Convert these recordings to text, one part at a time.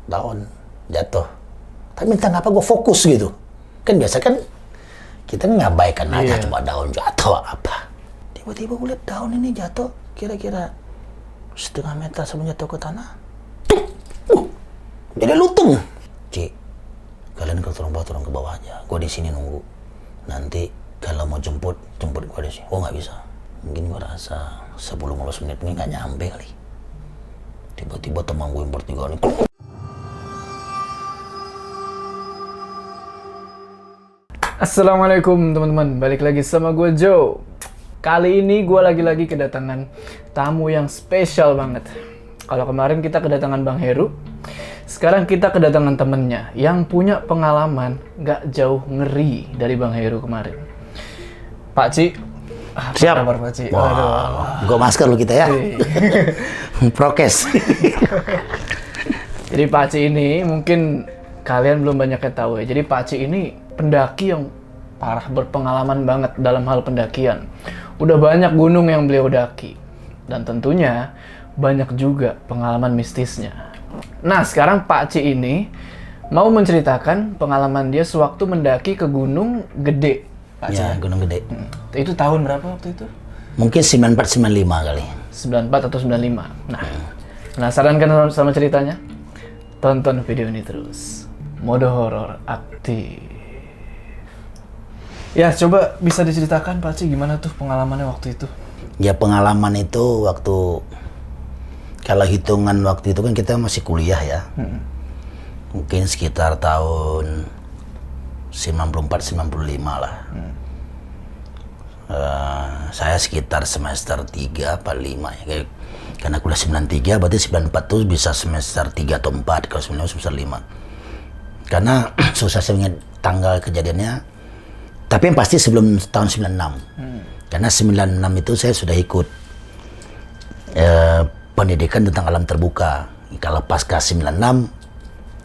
daun jatuh. Tapi entah kenapa gue fokus gitu. Kan biasa kan kita ngabaikan aja coba daun jatuh apa. Tiba-tiba gue lihat daun ini jatuh kira-kira setengah meter sebelum jatuh ke tanah. Jadi lutung. Cik, kalian turun ke bawah aja. Gue di sini nunggu. Nanti kalau mau jemput gue di sini. Oh nggak bisa. Mungkin gue rasa 10-15 menit ini nggak nyampe kali. Tiba-tiba teman gue yang bertiga nih. Assalamualaikum teman-teman, balik lagi sama gue Joe. Kali ini gue lagi-lagi kedatangan tamu yang spesial banget. Kalau kemarin kita kedatangan Bang Heru, sekarang kita kedatangan temennya yang punya pengalaman gak jauh ngeri dari Bang Heru kemarin. Pak Ci. Siap. Apa kabar Pak Ci? Wah, gue masker lu kita ya. Prokes. Jadi Pak Ci ini mungkin kalian belum banyak yang tahu ya. Jadi Pak Ci ini pendaki yang parah, berpengalaman banget dalam hal pendakian. Udah banyak gunung yang beliau daki. Dan tentunya banyak juga pengalaman mistisnya. Nah, sekarang Pak Ci ini mau menceritakan pengalaman dia sewaktu mendaki ke Gunung Gede. Pak Ci. Ya, Gunung Gede. Itu tahun berapa waktu itu? Mungkin 94-95 kali. 94 atau 95. Nah, penasaran kan sama ceritanya? Tonton video ini terus. Mode horor aktif. Ya, coba bisa diceritakan Pak Ci gimana tuh pengalamannya waktu itu? Ya pengalaman itu waktu, kalau hitungan waktu itu kan kita masih kuliah ya. Mungkin sekitar tahun 94-95 lah. Saya sekitar semester 3 apa 5 ya. Karena kuliah 93 berarti 94 tuh bisa semester 3 atau 4, kalau 95 semester 5. Karena susah saya ingat tanggal kejadiannya. Tapi yang pasti sebelum tahun 96. Karena 96 itu saya sudah ikut pendidikan tentang alam terbuka. Kalau pasca 96,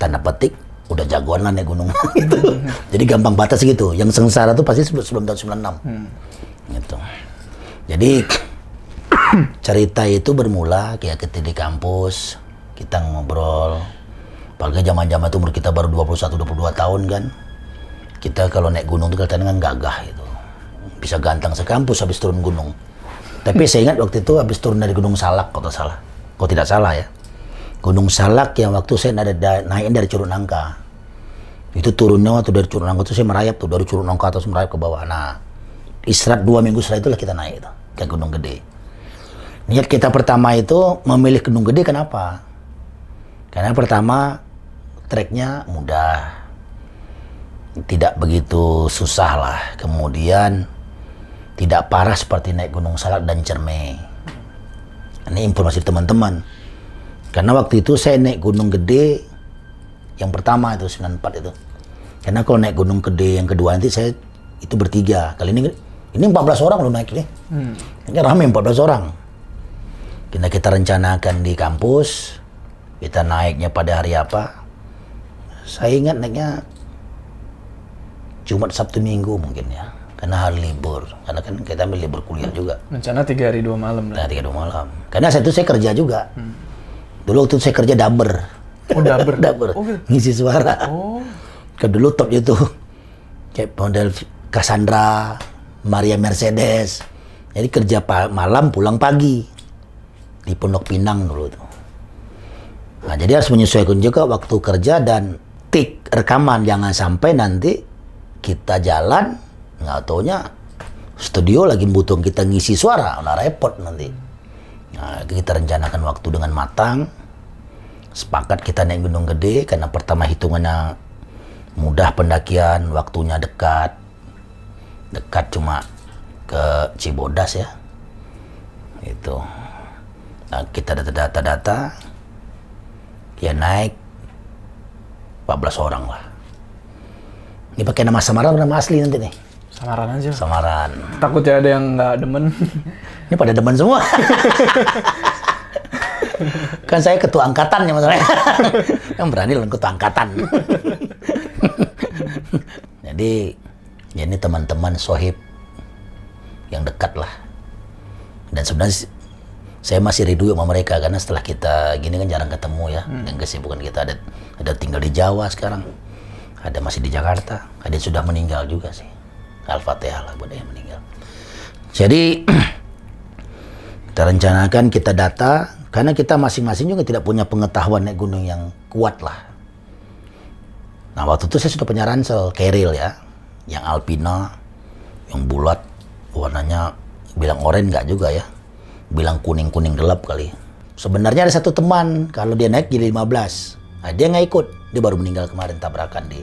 tanda petik, udah jagoan lah naik gunung. Gitu. Jadi gampang batas gitu. Yang sengsara itu pasti sebelum tahun 96. Gitu. Jadi cerita itu bermula kayak ketika di kampus, kita ngobrol. Apalagi zaman-zaman itu umur kita baru 21-22 tahun kan. Kita kalau naik gunung itu kadang-kadang gagah gitu. Bisa ganteng sekampus habis turun gunung. Tapi saya ingat waktu itu habis turun dari Gunung Salak, kalau tidak salah ya. Gunung Salak yang waktu saya naik dari Curug Nangka. Itu turunnya waktu dari Curug Nangka itu saya merayap tuh, dari Curug Nangka atas merayap ke bawah. Nah, istirahat 2 minggu setelah itulah kita naik itu, ke Gunung Gede. Niat kita pertama itu memilih Gunung Gede kenapa? Karena pertama treknya mudah. Tidak begitu susah lah. Kemudian tidak parah seperti naik Gunung Salak dan Cermai. Ini informasi teman-teman. Karena waktu itu saya naik Gunung Gede yang pertama itu 94 itu. Karena kalau naik Gunung Gede yang kedua nanti saya itu bertiga. Kali ini 14 orang loh naik ini. Ini rame 14 orang. Kita rencanakan di kampus. Kita naiknya pada hari apa? Saya ingat naiknya Jumat, Sabtu, Minggu mungkin ya. Karena hari libur. Karena kan kita ambil libur kuliah juga. Rencana 3 hari 2 malam. Nah, 3 2 malam. Karena saya kerja juga. Dulu waktu itu saya kerja daber. Oh, daber? Daber. Oh, gitu. Ngisi suara. Oh. Dulu topnya itu kayak model Cassandra, Maria Mercedes. Jadi kerja malam, pulang pagi. Di Pondok Pinang dulu tuh. Nah, jadi harus menyesuaikan juga waktu kerja dan tik rekaman. Jangan sampai nanti kita jalan, nggak taunya studio lagi butuh kita ngisi suara, udah repot nanti. Nah, kita rencanakan waktu dengan matang. Sepakat kita naik Gunung Gede, karena pertama hitungannya mudah pendakian, waktunya dekat. Dekat cuma ke Cibodas ya. Itu. Nah, kita data-data, ya naik 14 orang lah. Ini pakai nama samaran atau nama asli nanti nih? Samaran aja. Samaran. Takutnya ada yang nggak demen. Ini pada demen semua. Kan saya ketua angkatan ya masalahnya. Yang berani lah ketua angkatan. Jadi, ya ini teman-teman sohib yang dekat lah. Dan sebenarnya saya masih rindu sama mereka karena setelah kita gini kan jarang ketemu ya. Dan kesibukan kita ada tinggal di Jawa sekarang, ada masih di Jakarta, ada yang sudah meninggal juga sih. Al-Fatihah lah buat yang meninggal. Jadi kita rencanakan, kita data, karena kita masing-masing juga tidak punya pengetahuan naik gunung yang kuat lah. Nah waktu itu saya sudah punya ransel Keril ya, yang Alpina, yang bulat, warnanya bilang oranye nggak juga ya. Bilang kuning-kuning gelap kali. Sebenarnya ada satu teman, kalau dia naik jadi 15. Nah, dia nggak ikut. Dia baru meninggal kemarin tabrakan di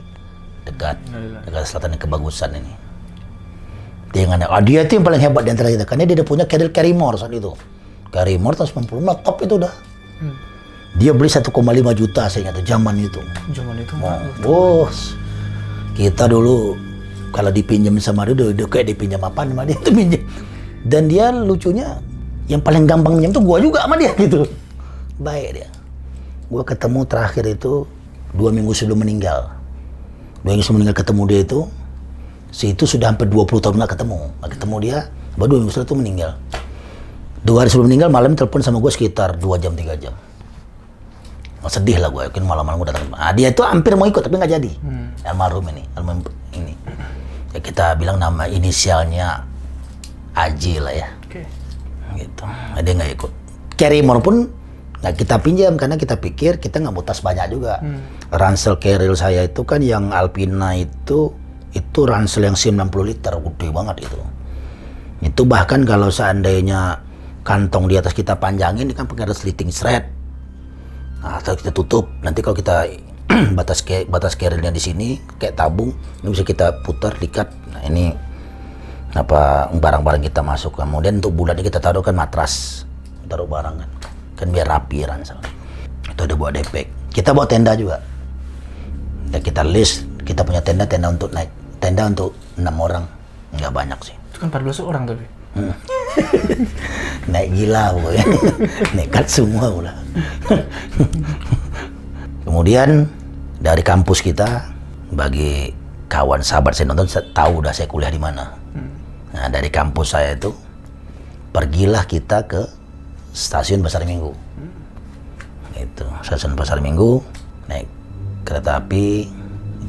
dekat selatan Kebagusan ini. Dia nggak naik. Dia itu yang paling hebat di antara kita. Karena dia udah punya Carrymore saat itu. Carrymore tahun 90, nah top itu udah. Dia beli 1,5 juta saya ingat zaman itu. Zaman itu bos. Kita dulu kalau dipinjam sama dia udah kayak dipinjam apa sama dia itu pinjam. Dan dia lucunya yang paling gampang minjem tuh gua juga sama dia gitu. Baik dia. Gua ketemu terakhir itu 2 minggu sebelum meninggal. 2 minggu sebelum meninggal ketemu dia itu. Si itu sudah hampir 20 tahun nggak ketemu dia. Baru 2 minggu setelah itu meninggal. 2 hari sebelum meninggal malam telepon sama gua sekitar 2 jam 3 jam. Sedih lah gua, yakin malam-malam gua datang. Dia itu hampir mau ikut tapi nggak jadi. Almarhum ini. Ya kita bilang nama inisialnya Aji lah ya. Gitu. Dia nggak ikut. Carrymore pun nggak kita pinjam karena kita pikir kita nggak mau tas banyak juga. Ransel Keril saya itu kan yang Alpina itu ransel yang 90 liter, gede banget itu. Itu bahkan kalau seandainya kantong di atas kita panjangin, ini kan pakai resleting thread. Nah, kita tutup. Nanti kalau kita batas Kerilnya di sini kayak tabung, ini bisa kita putar, dikat. Nah ini barang-barang kita masuk. Kemudian untuk bulatnya kita taruh kan matras, taruh barang kan biar rapi ransel. Itu ada buat depek. Kita bawa tenda juga. Dan kita list, kita punya tenda untuk naik, tenda untuk 6 orang, nggak banyak sih. Itu kan 14 orang tapi. Naik gila pokoknya. Nekat semua udah. Kemudian dari kampus kita, bagi kawan sahabat saya nonton tahu udah saya kuliah di mana. Nah dari kampus saya itu pergilah kita ke stasiun Pasar Minggu. Itu stasiun Pasar Minggu, naik kereta api.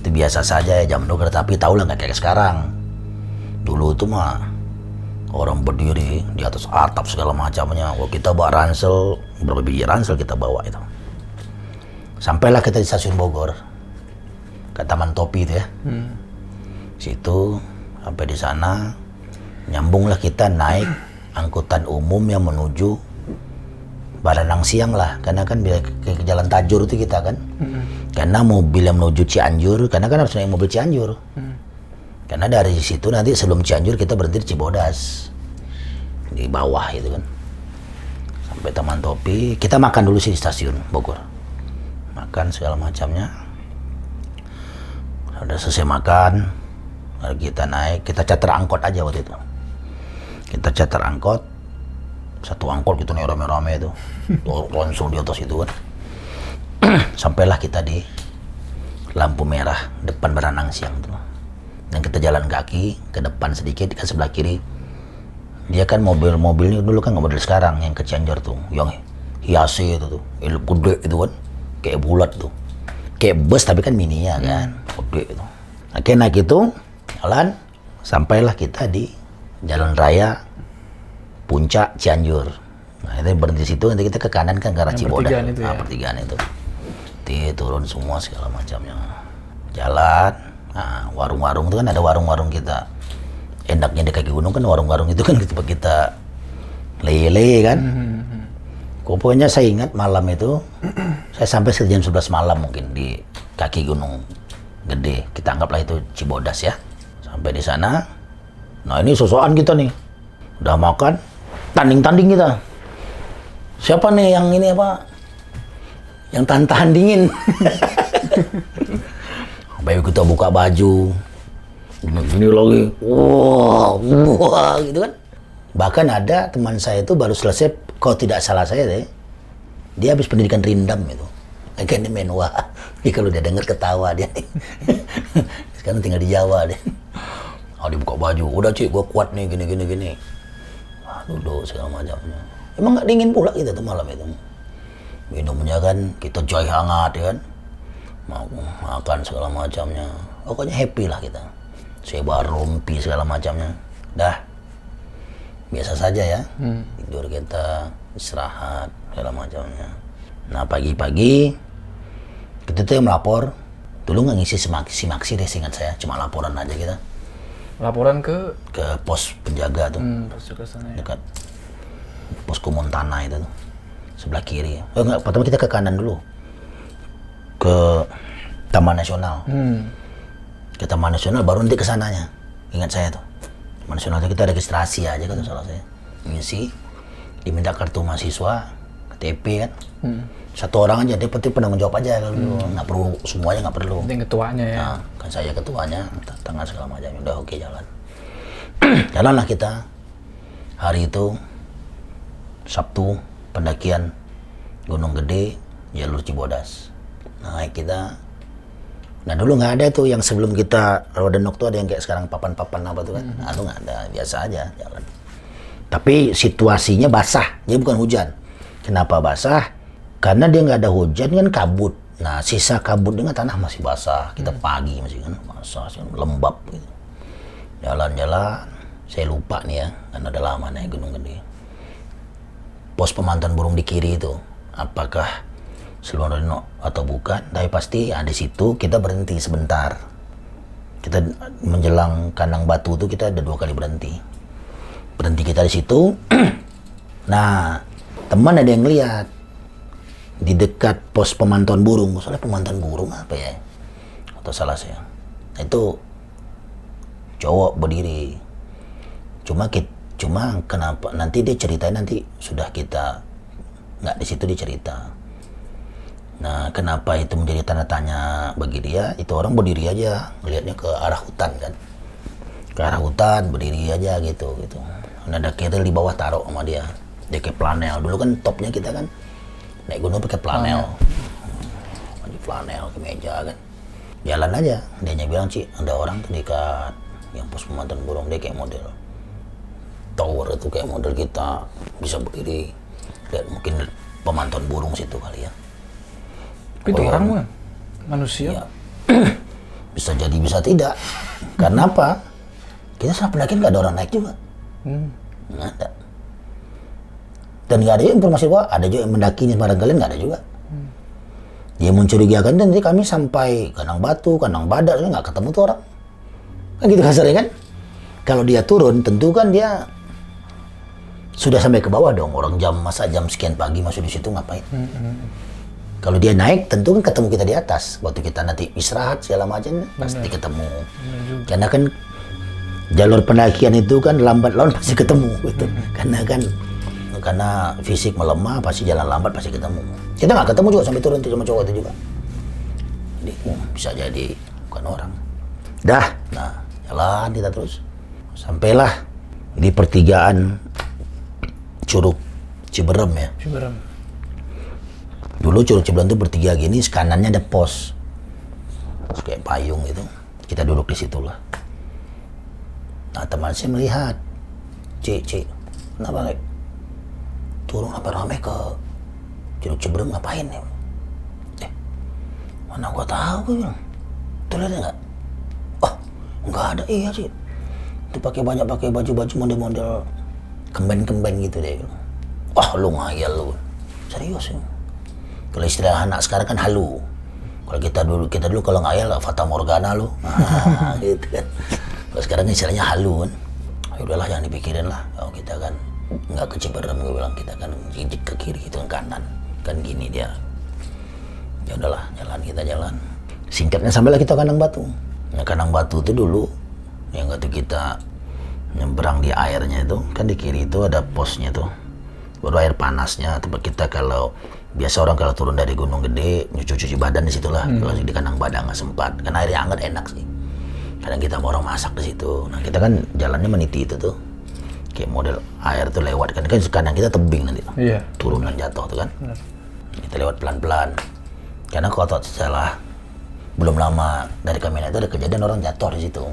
Itu biasa saja ya, jam 2 kereta api, tahu lah nggak kayak sekarang. Dulu itu mah orang berdiri di atas atap segala macamnya. Kalau kita bawa ransel, berapa biji ransel kita bawa itu. Sampailah kita di stasiun Bogor, ke Taman Topi itu ya. Situ sampai di sana, nyambunglah kita naik angkutan umum yang menuju Baranang Siang lah, karena kan ke Jalan Tajur itu kita kan. Karena mobil yang menuju Cianjur, karena kan harus naik mobil Cianjur. Karena dari situ nanti sebelum Cianjur kita berhenti di Cibodas, di bawah itu kan. Sampai Taman Topi, kita makan dulu sih di stasiun Bogor. Makan segala macamnya. Udah selesai makan, lalu kita naik, kita charter angkot aja waktu itu. Kita charter angkot, satu angkot gitu nih rame-rame itu, langsung di atas itu kan. Sampailah kita di lampu merah depan Baranang Siang tuh. Dan kita jalan kaki ke depan sedikit, ke sebelah kiri. Dia kan mobilnya dulu kan nggak model sekarang yang ke Cianjur tuh, yang Hiace itu tuh, gede itu kan, kayak bulat tuh, kayak bus tapi kan mininya kan, gede itu. Oke, naik itu jalan, sampailah kita di Jalan Raya Puncak Cianjur. Nah itu berhenti situ, nanti kita ke kanan kan ke arah Cibodas. Pertigaan itu. Turun semua segala macamnya. Jalan, nah warung-warung itu kan ada warung-warung kita. Enaknya di kaki gunung kan warung-warung itu kan kita lele kan. Pokoknya saya ingat malam itu, saya sampai sekitar jam 11 malam mungkin di kaki gunung gede. Kita anggaplah itu Cibodas ya. Sampai di sana, nah ini sosokan kita nih. Udah makan, tanding-tanding kita. Siapa nih yang ini apa? Yang tahan dingin. Baik kita buka baju. Gini lagi. Wah, gitu kan. Bahkan ada teman saya itu baru selesai, kalau tidak salah saya deh, dia habis pendidikan Rindam itu. Kan dia main wah. Jadi kalau dia denger ketawa dia nih. Sekarang tinggal di Jawa deh. Dia buka baju. Udah cuy, gua kuat nih gini. Duduk segala macamnya. Emang nggak dingin pula kita tuh malam itu. Minumnya kan kita joy hangat ya kan. Mau makan segala macamnya. Pokoknya happy lah kita. Sebar rompi segala macamnya. Dah. Biasa saja ya. Tidur kita, istirahat segala macamnya. Nah pagi-pagi kita tuh yang melapor. Dulu nggak ngisi simaksi deh seingat saya. Cuma laporan aja kita. Laporan ke Pos penjaga tuh. pos juga sana ya. Dekat posko Montana itu tuh. Sebelah kiri. Oh enggak, pertama kita ke kanan dulu. Ke Taman Nasional. Ke Taman Nasional baru nanti ke sananya. Ingat saya tuh. Taman Nasional itu kita registrasi aja kan salah saya. Ngisi, diminta kartu mahasiswa, KTP kan. Satu orang aja, dia penting penanggung jawab aja kalau nggak perlu semuanya nggak perlu. Penting ketuanya ya. Nah, kan saya ketuanya, tangan segala macam udah oke jalan. Jalanlah kita hari itu Sabtu pendakian Gunung Gede jalur Cibodas. Naik kita. Nah dulu nggak ada tuh yang sebelum kita Rodenok tuh ada yang kayak sekarang papan-papan apa tuh kan. Nah itu nggak ada, biasa aja jalan. Tapi situasinya basah, jadi bukan hujan. Kenapa basah? Karena dia nggak ada hujan kan kabut. Nah sisa kabut dengan tanah masih basah. Kita pagi masih kan basah, lembab gitu. Jalan-jalan, saya lupa nih ya, karena udah lama naik Gunung Gede. Pos pemantauan burung di kiri itu, apakah Silwan Rodenok atau bukan? Tapi pasti di situ kita berhenti sebentar. Kita menjelang kandang batu itu kita ada 2 kali berhenti. Berhenti kita di situ. Nah teman ada yang lihat di dekat pos pemantauan burung, soalnya pemantauan burung apa ya? Atau salah saya? Nah, itu cowok berdiri. Cuma kenapa? Nanti dia ceritain nanti sudah kita nggak di situ dia cerita. Nah kenapa itu menjadi tanda tanya bagi dia? Itu orang berdiri aja, ngelihatnya ke arah hutan kan, ke arah hutan berdiri aja gitu. Nah ada kita di bawah taruh sama dia. Dia kayak planel. Dulu kan topnya kita kan naik gunung pakai planel. Baju planel, kemeja kan. Jalan aja. Dia bilang, Ci, ada orang tuh dekat yang pos pemantauan burung. Dia kayak model tower itu kayak model kita bisa berdiri. Lihat mungkin pemantauan burung situ kali ya. Tapi itu orang bukan? Manusia? Ya. Bisa jadi bisa tidak. Karena apa? Kita selama pendakian nggak ada orang naik juga. Nggak ada. Dan nggak ada juga informasi bahwa ada juga yang mendakinya bareng kalian, nggak ada juga. Dia mencurigakan dan nanti kami sampai Kandang Batu, Kandang Badak, nggak ketemu tuh orang. Kan gitu kasarnya kan. Kalau dia turun tentu kan dia sudah sampai ke bawah dong. Orang masa jam sekian pagi masuk di situ ngapain? Kalau dia naik tentu kan ketemu kita di atas. Waktu kita nanti istirahat segala macam pasti ketemu. Karena kan jalur pendakian itu kan lambat laun pasti ketemu gitu. Karena fisik melemah pasti jalan lambat pasti ketemu. Kita nggak ketemu juga sampai turun sama cowok itu juga. Jadi bisa jadi bukan orang. Dah, nah jalan kita terus sampailah di pertigaan Curug Ciberem ya. Ciberem. Dulu Curug Ciberem itu bertiga gini, kanannya ada pos. Terus kayak payung gitu. Kita duduk di situ lah. Nah teman saya melihat, Cik, kenapa Lek? Turun apa rame ke Curug Ciberem ngapain ya? Mana gua tahu gue bilang. Tuh lihat nggak? Oh, nggak ada, iya sih. Itu pakai baju-baju model-model kemben-kemben gitu deh. Oh, lu ngayal lu. Serius ya. Kalau istilah anak sekarang kan halu. Kalau kita dulu kalau ngayal Fata Morgana lu. Nah, gitu kan. Kalau sekarang istilahnya halu kan. Ya udahlah jangan dipikirin lah. Oh, kita kan nggak ke Ciberem, gue bilang kita kan jijik ke kiri itu ke kanan. Kan gini dia. Ya udahlah, kita jalan. Singkatnya sampailah kita Kandang Batu. Nah, Kandang Batu itu dulu yang waktu kita nyebrang di airnya itu kan di kiri itu ada posnya tuh. Baru air panasnya tempat kita kalau biasa orang kalau turun dari Gunung Gede cuci badan di situlah. Kalau di Kandang Badak nggak sempat. Karena airnya hangat enak sih. Kadang kita mau orang masak di situ. Nah, kita kan jalannya meniti itu tuh. Kayak model air tuh lewat kan kadang kita tebing nanti. Iya. Turun dan jatuh tuh kan. Benar. Kita lewat pelan-pelan. Karena kalau tak salah belum lama dari kami itu ada kejadian orang jatuh di situ.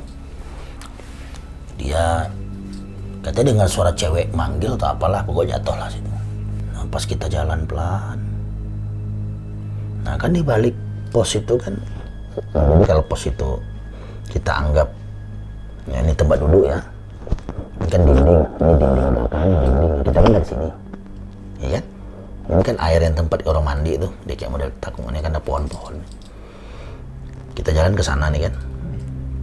Dia katanya dengar suara cewek manggil atau apalah, pokoknya jatuh lah situ. pas kita jalan pelan. Nah kan di balik pos itu kan, jadi kalau pos itu kita anggap ya ini tempat duduk ya, ini kan dinding, ini dinding belakang, dinding kita kan dari sini, ya kan? Ini kan air yang tempat orang mandi itu, dia kayak model takung ini kan ada pohon-pohon. Kita jalan ke sana nih kan,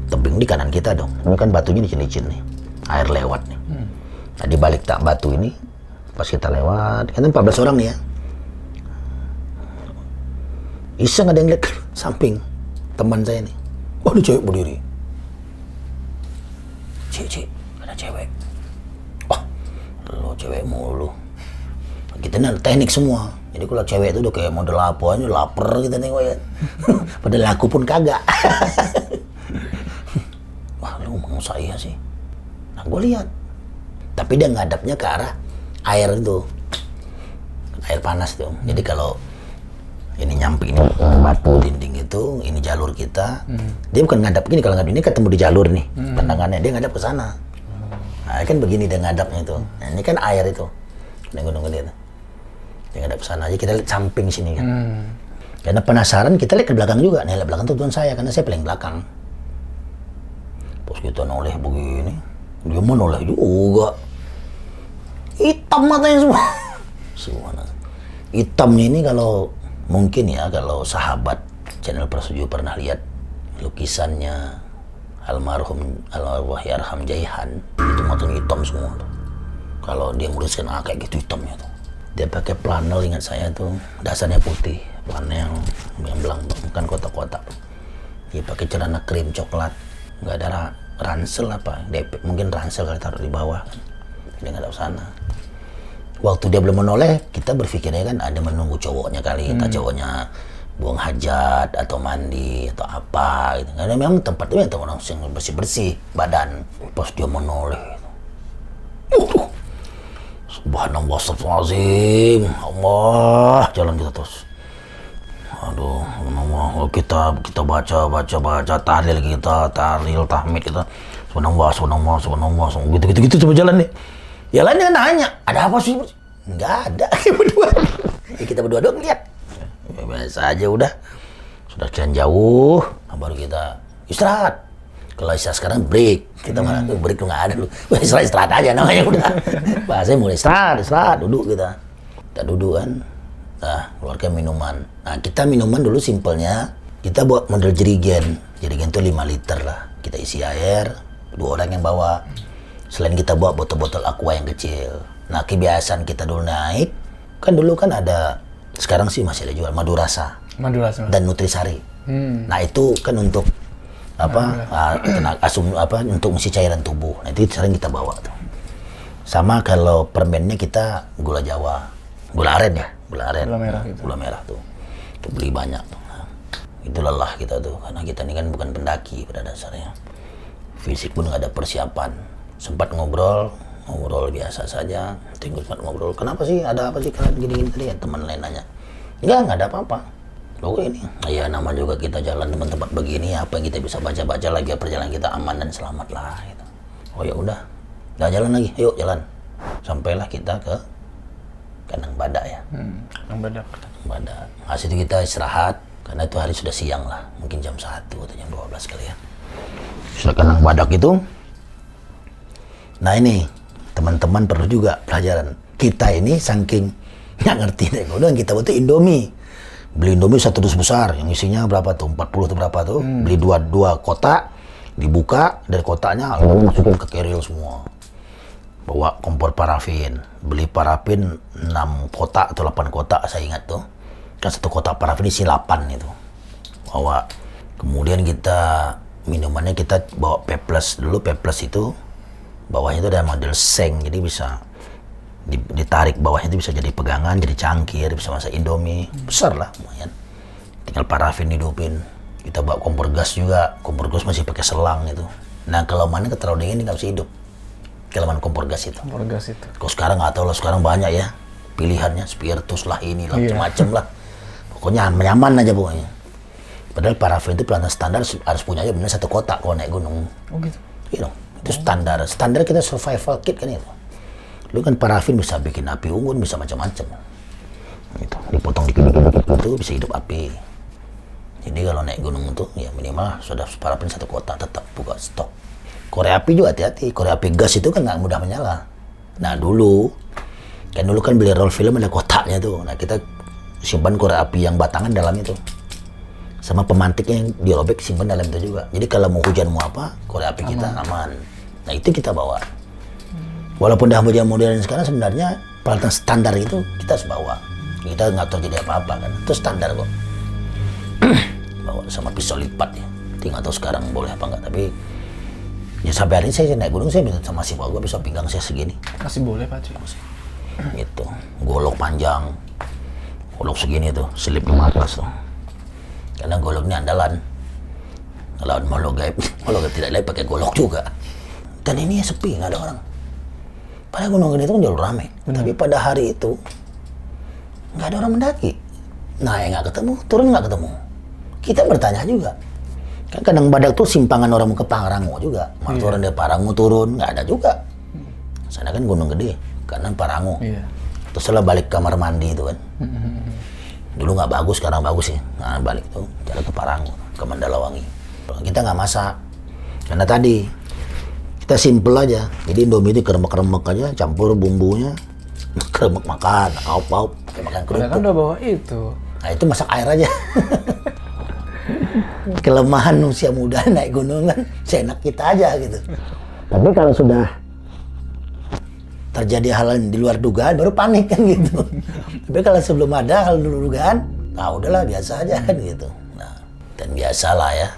tebing di kanan kita dong, ini kan batunya licin-licin nih, air lewat nih. Nah di balik tak batu ini, pas kita lewat, kan 14 orang nih ya. Iseng ada yang lihat samping teman saya nih. Ada cewek berdiri. Cik, ada cewek. Wah, lo cewek mulu. Kita ini ada teknik semua. Jadi kalau cewek itu udah kayak model apa aja, lapar kita nengok ya. Padahal aku pun kagak. Wah, lu mau saya sih. Nah, gue lihat. Tapi dia ngadapnya ke arah air itu. Air panas tuh. Jadi kalau ini nyampe ini batu dinding itu, ini jalur kita. Dia bukan ngadap gini, kalau ngadap ini ketemu di jalur nih. Pandangannya dia ngadap ke sana. Nah, kan begini dia ngadapnya itu. Nah, ini kan air itu. Ini gunung gede tuh. Dia ngadap ke sana aja, kita lihat samping sini kan. Karena penasaran kita lihat ke belakang juga. Nih, lihat belakang tuh tuan saya karena saya paling belakang. Pas kita noleh begini, dia mau noleh juga. Hitam matanya semua. Semua. Hitamnya ini kalau mungkin ya, kalau sahabat channel Prasojo pernah lihat lukisannya almarhum Allahyarham Jaihan, itu matanya hitam semua tuh. Kalau dia nuliskan kayak gitu hitamnya tuh. Dia pakai flanel, ingat saya tuh, dasarnya putih, flanel yang belang bukan kotak-kotak. Dia pakai celana krim coklat, nggak ada ransel apa, mungkin ransel kali taruh di bawah kan. Dia nggak ada sana. Waktu dia belum menoleh, kita berpikirnya kan ada menunggu cowoknya kali, entah cowoknya buang hajat atau mandi atau apa gitu. Karena memang tempatnya itu orang yang bersih-bersih badan. Pas dia menoleh, subhanallah, astagfirullahaladzim, Allah, jalan kita terus. Aduh, Allah, kita baca tahlil kita, tahmid kita, subhanallah, gitu coba jalan nih. Ya lainnya nanya, ada apa sih? Enggak ada, berdua. Ya, kita berdua doang lihat. Ya, biasa aja udah. Sudah kian jauh, baru kita istirahat. Kalau istirahat sekarang break. Kita malah tuh break tuh nggak ada lu. Istirahat aja namanya udah. Bahasanya mulai istirahat, duduk kita. Kita duduk kan. Nah, keluarkan minuman. Nah, kita minuman dulu simpelnya. Kita buat model jerigen. Jerigen tuh 5 liter lah. Kita isi air, 2 orang yang bawa. Selain kita bawa botol-botol aqua yang kecil. Nah, kebiasaan kita dulu naik, kan dulu kan ada, sekarang sih masih ada jual madu rasa dan nutrisari. Nah, itu kan untuk untuk mengisi cairan tubuh. Nah, itu sering kita bawa tuh. Sama kalau permennya kita gula Jawa, gula aren, gula merah gitu. Gula merah tuh. Itu beli banyak tuh. Nah, itu lelah kita tuh, karena kita ini kan bukan pendaki pada dasarnya. Fisik pun nggak ada persiapan. Sempat ngobrol biasa saja. Tunggu sempat ngobrol, kenapa sih, ada apa sih kalian gini-gini tadi ya, teman lain nanya. Nggak ada apa-apa. Loh ini, ya nama juga kita jalan tempat-tempat begini, apa yang kita bisa baca-baca lagi, perjalanan kita aman dan selamat lah gitu. Oh ya udah jalan lagi, yuk jalan. Sampailah kita ke Kandang Badak ya. Kandang Badak. Hasil itu kita istirahat, karena itu hari sudah siang lah, mungkin jam 1 atau jam 12 kali ya. Setelah Kandang Badak itu, nah ini teman-teman perlu juga pelajaran. Kita ini saking nggak ngerti deh, udah kita butuh Indomie. Beli Indomie 1 dus besar, yang isinya berapa tuh? 40 tuh berapa tuh? Beli dua kotak, dibuka dari kotaknya, lalu masukin ke keril semua. Bawa kompor parafin, beli parafin 6 kotak atau 8 kotak, saya ingat tuh. Kan 1 kotak parafin isi 8 itu. Bawa. Kemudian kita minumannya kita bawa Peples dulu, Peples itu bawahnya itu ada model seng, jadi bisa ditarik bawahnya itu bisa jadi pegangan, jadi cangkir, bisa masak Indomie besar lah lumayan. Tinggal parafin hidupin. Kita bawa kompor gas juga, kompor gas masih pakai selang itu. Nah, kalau mana terlalu dingin nggak bisa hidup. Kelaman kompor gas itu. Kalau sekarang nggak tahu lah, sekarang banyak ya pilihannya, spiritus lah, ini lah, macam-macam lah. Pokoknya nyaman aja pokoknya. Padahal parafin itu pelantang standar harus punya aja benar 1 kotak kalau naik gunung. Oh gitu. Iya dong. Itu standar kita survival kit kan itu. Lu kan parafin bisa bikin api unggun, bisa macam-macam. Gitu. Dipotong dikit-dikit itu bisa hidup api. Jadi kalau naik gunung itu ya minimal sudah parafin satu kotak tetap buka stok. Korek api juga hati-hati. Korek api gas itu kan nggak mudah menyala. Nah dulu kan beli roll film ada kotaknya tuh. Nah kita simpan korek api yang batangan dalam itu. Sama pemantiknya yang dirobek simpan dalam itu juga. Jadi kalau mau hujan mau apa, korek api kita aman. Nah itu kita bawa. Walaupun dah modern sekarang sebenarnya peralatan standar itu kita harus bawa. Kita nggak terjadi apa-apa kan. Itu standar kok. Bawa sama pisau lipat ya. Tinggal tahu sekarang boleh apa enggak. Tapi ya sampai hari ini saya naik gunung saya masih bawa pisau pinggang saya segini. Masih boleh Pak Ci? Gitu. Golok panjang. Golok segini tuh, selip 15 tuh. Karena golok ini andalan. Lawan makhluk gaib tidak lain pakai golok juga. Dan ini ya sepi, nggak ada orang. Padahal gunung gede itu kan jalur ramai. Tapi pada hari itu nggak ada orang mendaki. Naik nggak ketemu, turun nggak ketemu. Kita bertanya juga. Kan Kadang Badak tuh simpangan orang mau ke Pangrango juga. Mau turun dari Parango turun, nggak ada juga. Sana kan gunung gede, kanan Parango. Terus setelah balik kamar mandi itu kan. Dulu nggak bagus, sekarang bagus sih. Nah balik tuh, jalan ke Parango, ke Mandalawangi. Kita nggak masak. Karena tadi, kita simple aja. Jadi Indomie itu keremek-keremek aja, campur bumbunya. Keremek makan, aup-aup, makan kerupuk. Kan udah bawa itu. Nah itu masak air aja. Kelemahan usia muda naik gunung kan, seenak kita aja gitu. Tapi kalau sudah terjadi hal yang di luar dugaan, baru panik kan gitu. Tapi kalau sebelum ada hal di luar dugaan, nah udahlah biasa aja kan gitu. Nah, dan biasalah ya.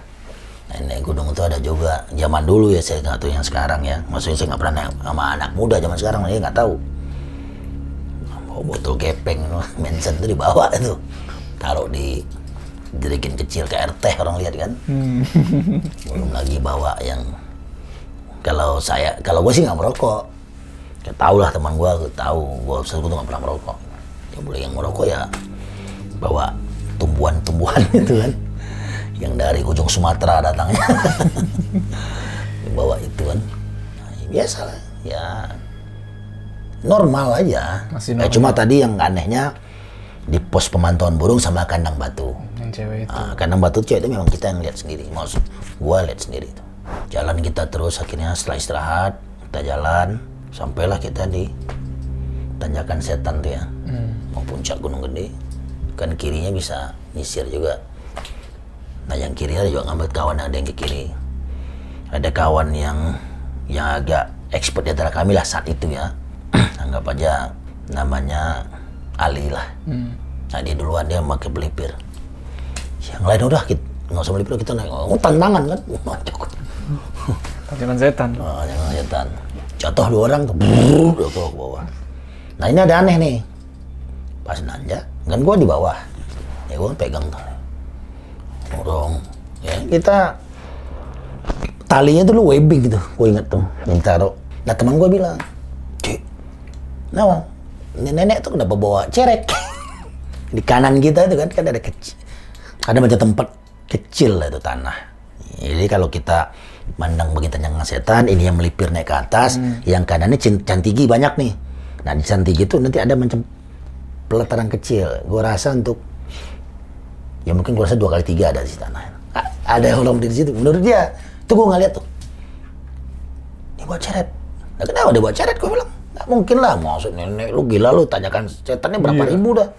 Naik gunung itu ada juga. Zaman dulu ya saya nggak tahu yang sekarang ya. Maksudnya saya nggak pernah naik sama anak muda zaman sekarang, saya nggak tahu. Bawa botol gepeng, Manson itu dibawa itu. Taruh di jerigen kecil kayak air teh orang lihat kan. Belum lagi bawa yang kalau gue sih nggak merokok. Ya tahu lah teman gue tuh nggak pernah merokok. Ya boleh yang merokok ya bawa tumbuhan-tumbuhan itu kan. Yang dari ujung Sumatera datangnya. Bawa itu kan. Nah, ya biasa lah. Ya normal aja. Masih normal. Cuma tadi yang anehnya di pos pemantauan burung sama kandang batu. Yang cewek itu. Kandang batu cewek itu memang kita yang lihat sendiri. Maksud gua lihat sendiri itu. Jalan kita terus akhirnya setelah istirahat kita jalan sampailah kita di Tanjakan Setan tuh ya. Mau puncak Gunung Gede. Kan kirinya bisa nyisir juga. Nah yang kiri ada juga ngambil kawan ada yang ke kiri. Ada kawan yang agak expert di antara kami lah saat itu ya. Anggap aja namanya Ali lah. Nah dia duluan dia pakai pelipir. Yang lain udah kita nggak usah melipir kita naik. Tantangan kan. Tanjakan Setan. Tanjakan Setan. Jatuh 2 orang tuh. Jatuh ke bawah. Nah ini ada aneh nih. Pas nanjak kan gua di bawah. Ya gua pegang tuh. Dorong. Ya kita talinya dulu webbing gitu. Gua inget tuh. Yang taruh. Nah teman gua bilang, "Cik, nah, nenek tuh kenapa bawa cerek?" Di kanan kita itu kan ada kecil. Ada macam tempat kecil lah itu tanah. Jadi kalau kita mandang bagi Tanjakan Setan, ini yang melipir naik ke atas, yang kanannya Cantigi banyak nih. Nah di Cantigi itu nanti ada macam pelataran kecil. Gua rasa untuk ya mungkin gua rasa 2 kali 3 ada di tanah. Ada orang di situ. Menurut dia, itu gua nggak lihat tuh. Dia bawa ceret. Nah kenapa dia bawa ceret? Gua bilang, nggak mungkin lah. Maksud nenek lu gila lu, Tanjakan Setannya berapa ribu dah.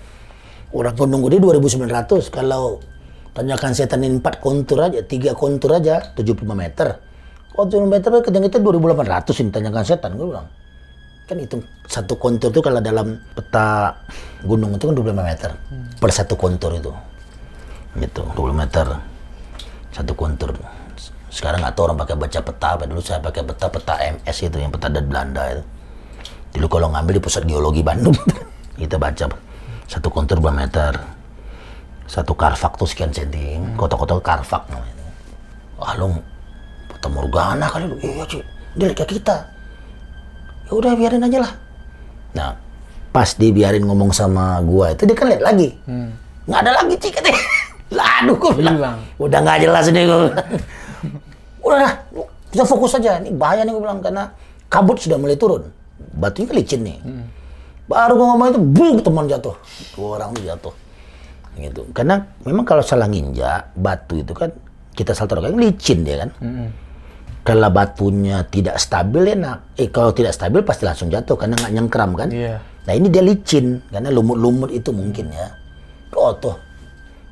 Orang Gunung Gede 2.900. Kalau Tanjakan Setan ini 4 kontur aja, 3 kontur aja, 75 meter. Kalau 75 meter kita 2.800 ini Tanjakan Setan, gue bilang. Kan hitung 1 kontur itu kalau dalam peta gunung itu kan 25 meter. Per 1 kontur itu. Gitu, 20 meter. 1 kontur. Sekarang nggak tahu orang pakai baca peta apa. Dulu saya pakai peta MS itu, yang peta dari Belanda itu. Dulu kalau ngambil di Pusat Geologi Bandung, kita baca 1 kontur 2 meter. 1 karvak tuh sekian senti. Kota-kota karvak namanya. Wah lu Fata Morgana kali lu. Iya Ci, dia lihat kita. Ya udah biarin aja lah. Nah pas dibiarin ngomong sama gua itu dia kan lihat lagi. Nggak ada lagi Ci katanya. Lah aduh gua bilang. Udah nggak jelas nih gua. Udah lah, kita fokus aja. Ini bahaya nih gua bilang karena kabut sudah mulai turun. Batunya kan licin nih. Baru gua ngomong itu, buk, teman jatuh. 2 orang tuh jatuh. Gitu. Karena memang kalau salah nginjak batu itu kan kita salah taruh kan licin dia kan. Kalau batunya tidak stabil enak. Kalau tidak stabil pasti langsung jatuh karena nggak nyengkram kan. Iya. Nah ini dia licin karena lumut-lumut itu mungkin ya. Tuh.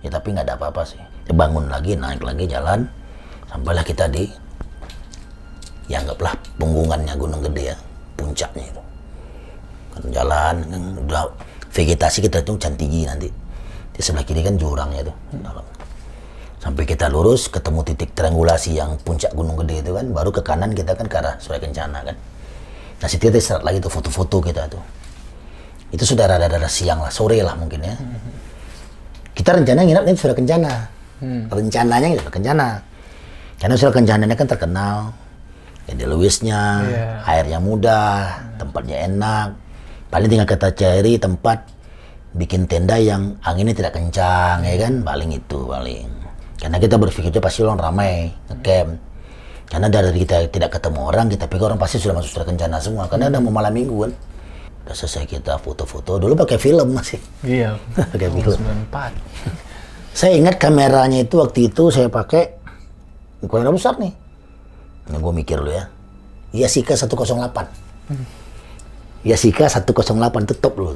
Ya tapi nggak ada apa-apa sih. Dia bangun lagi, naik lagi jalan. Sampailah kita di, ya anggaplah punggungannya Gunung Gede ya, puncaknya itu. Kan jalan, kan udah vegetasi kita itu cantigi nanti. Di sebelah kiri kan jurangnya tuh. Sampai kita lurus ketemu titik triangulasi yang puncak Gunung Gede itu kan, baru ke kanan kita kan ke arah Surya Kencana kan. Nah situ kita istirahat lagi tuh foto-foto kita tuh. Itu sudah rada-rada siang lah, sore lah mungkin ya. Kita rencana nginap di Surya Kencana. Rencananya gitu, Kencana. Karena Surya Kencana ini kan terkenal. Ide Lewisnya, airnya mudah, tempatnya enak. Paling tinggal kita cari tempat bikin tenda yang anginnya tidak kencang ya kan, paling itu paling. Karena kita berpikirnya pasti orang ramai ngecamp. Karena dari kita tidak ketemu orang, kita pikir orang pasti sudah masuk Surya Kencana semua. Karena udah mau malam minggu kan. Udah selesai kita foto-foto, dulu pakai film masih. Iya. Pakai film. 94. Saya ingat kameranya itu waktu itu saya pakai kamera besar nih. Nah, gue mikir dulu ya. Yashica 108. Yashica 108 tetap dulu.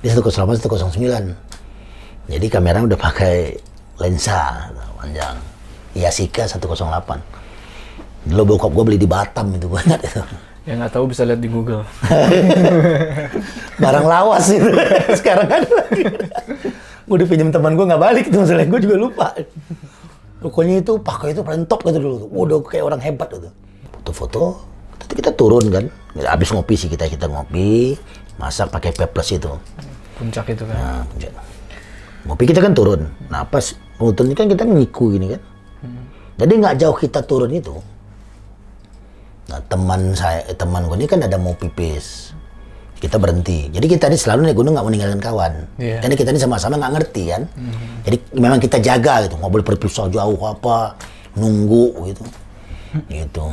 Di 108 109. Jadi kamera udah pakai lensa panjang. Yashica 108. Dulu bokap gue beli di Batam itu, gue ingat itu. Ya nggak tahu bisa lihat di Google. Barang lawas itu. Sekarang ada lagi. Gue dipinjam teman gue nggak balik itu, masalahnya gue juga lupa. Pokoknya itu pakai itu paling top gitu dulu. Udah kayak orang hebat gitu. Foto-foto, kita turun kan. Habis ngopi sih kita ngopi, masak pakai peples itu. Puncak itu kan. Nah, puncak. Ngopi kita kan turun. Nah pas turun kan kita nyiku gini kan. Jadi nggak jauh kita turun itu. Nah teman gue ini kan ada mau pipis. Kita berhenti. Jadi kita ini selalu naik gunung nggak mau ninggalin kawan. Yeah. Karena kita ini sama-sama nggak ngerti kan. Jadi memang kita jaga gitu. Nggak boleh berpisah jauh apa, nunggu gitu. Gitu.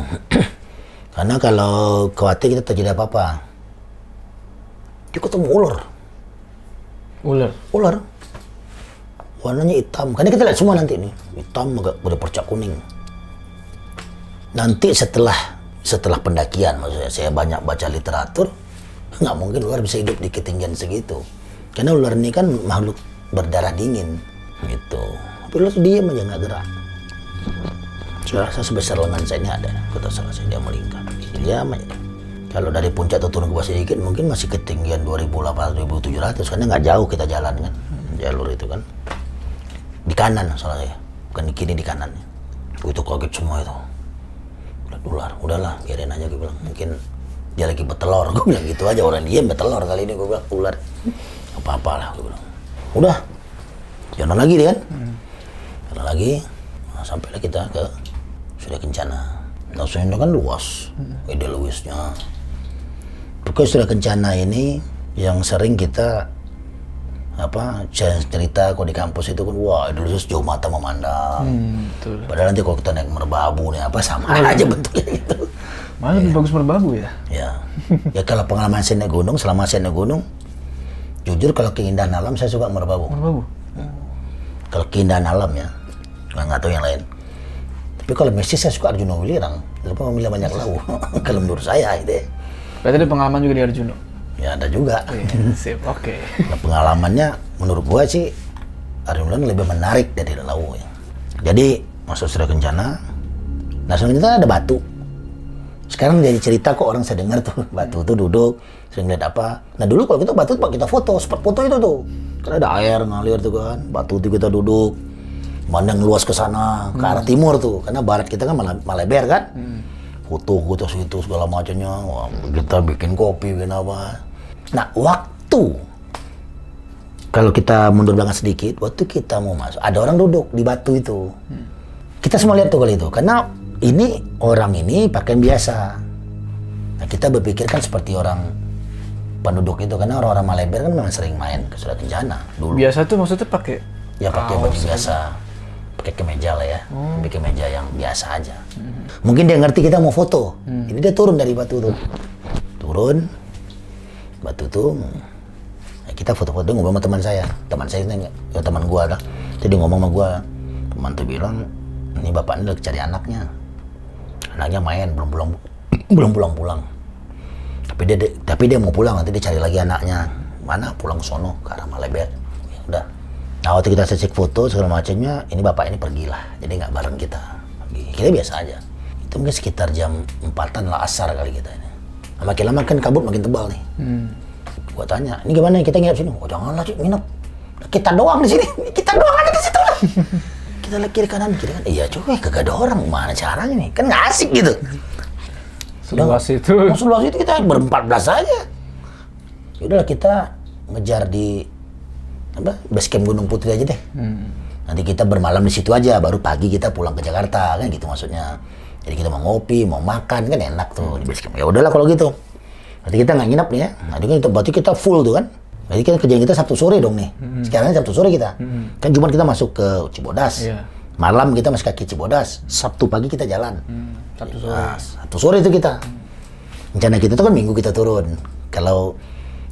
Karena kalau khawatir kita terjadi apa-apa. Dia ketemu ular. Ular. Warnanya hitam. Karena kita lihat semua nanti nih. Hitam agak berpercak kuning. Nanti setelah pendakian, maksudnya saya banyak baca literatur, nggak mungkin ular bisa hidup di ketinggian segitu. Karena ular ini kan makhluk berdarah dingin, gitu. Tapi ular diam aja nggak gerak. Saya rasa sebesar lengan saya ini ada, kata salah saya dia melingkar. Diam aja. Kalau dari puncak atau turun ke bawah sedikit, mungkin masih ketinggian 2.800-2.700, karena nggak jauh kita jalan kan, jalur itu kan. Di kanan soalnya, bukan di kiri, di kanannya. Itu kaget semua itu. Ular, udahlah biarin aja, gue bilang mungkin dia lagi bertelur, gue bilang gitu aja, orang dia bertelur kali ini, gue bilang ular apa-apa lah, gue bilang udah jalan lagi dia kan. Jalan lagi, nah, sampailah kita ke Surya Kencana. Nah Surya kan luas, Ide Lewisnya. Pokoknya Surya Kencana ini yang sering kita cerita kalau di kampus itu kan, wah Ide Lewis jauh mata memandang. Betul. Padahal nanti kalau kita naik merbabu nih sama aja bentuknya gitu. Malah lebih bagus merbabu ya? Ya kalau pengalaman saya naik gunung, selama saya naik gunung, jujur kalau keindahan alam saya suka merbabu. Kalau keindahan alam ya, nggak tahu yang lain. Tapi kalau mistis saya suka Arjuna Welirang, lupa memilih banyak lawu. Kalau menurut saya itu. Berarti ada pengalaman juga di Arjuna? Ya ada juga. Sip, oke. Nah, pengalamannya menurut gua sih Arjuna lebih menarik dari lawu ya. Jadi masuk Surya Kencana, nah Surya Kencana ada batu. Sekarang jadi cerita kok orang saya dengar tuh, batu tuh duduk, sering lihat apa. Nah dulu kalau kita batu tuh kita foto, spot foto itu tuh. Karena ada air ngalir tuh kan, batu tuh kita duduk, mandang luas ke sana, ke arah timur tuh. Karena barat kita kan Maleber kan. Foto situ segala macamnya, wah, kita bikin kopi, bikin apa. Nah waktu, kalau kita mundur belakang sedikit, waktu kita mau masuk, ada orang duduk di batu itu. Kita semua lihat tuh kali itu, karena ini orang ini pakaian biasa. Nah kita berpikir kan seperti orang penduduk itu, karena orang-orang Maleber kan memang sering main ke Surya Kencana dulu. Biasa tuh maksudnya pakai? Ya pakai baju biasa, pakai kemeja lah ya, pakai kemeja yang biasa aja. Mungkin dia ngerti kita mau foto, ini dia turun dari batu tuh, turun, batu tuh kita foto-foto ngobrol sama teman saya ini ya, teman gua lah. Jadi ngomong sama gua, teman tuh bilang ini bapak ini lagi cari anaknya main belum pulang. Tapi dia mau pulang, nanti dia cari lagi anaknya mana, pulang ke sono ke arah Malebet. Ya udah. Nah waktu kita cek foto segala macamnya, ini bapak ini pergilah, jadi nggak bareng kita. Kita biasa aja. Itu mungkin sekitar jam 4-an lah asar kali kita ini. Nah, makin lama kan kabut makin tebal nih. Gua tanya, ini gimana kita nginep sini? Oh janganlah Cik, nginep. Kita doang di sini. Kita doang ada di situ lah. Kita lihat kiri kanan. Iya cuy, kagak ada orang. Mana caranya nih? Kan nggak asik gitu. Seluas itu. Seluas itu kita ber-14 aja. Yaudahlah kita ngejar di base camp Gunung Putri aja deh. Nanti kita bermalam di situ aja, baru pagi kita pulang ke Jakarta kan gitu maksudnya. Jadi kita mau ngopi, mau makan kan enak tuh di base camp. Ya udahlah kalau gitu. Nanti kita nggak nginep nih ya. Nanti kan berarti kita full tuh kan. Jadi kan kerjaan kita Sabtu sore dong nih. Sekarang Sabtu sore kita. Kan Jumat kita masuk ke Cibodas. Malam kita masih kaki Cibodas. Sabtu pagi kita jalan. Sabtu sore. Nah, Sabtu sore itu kita. Rencana kita tuh kan Minggu kita turun. Kalau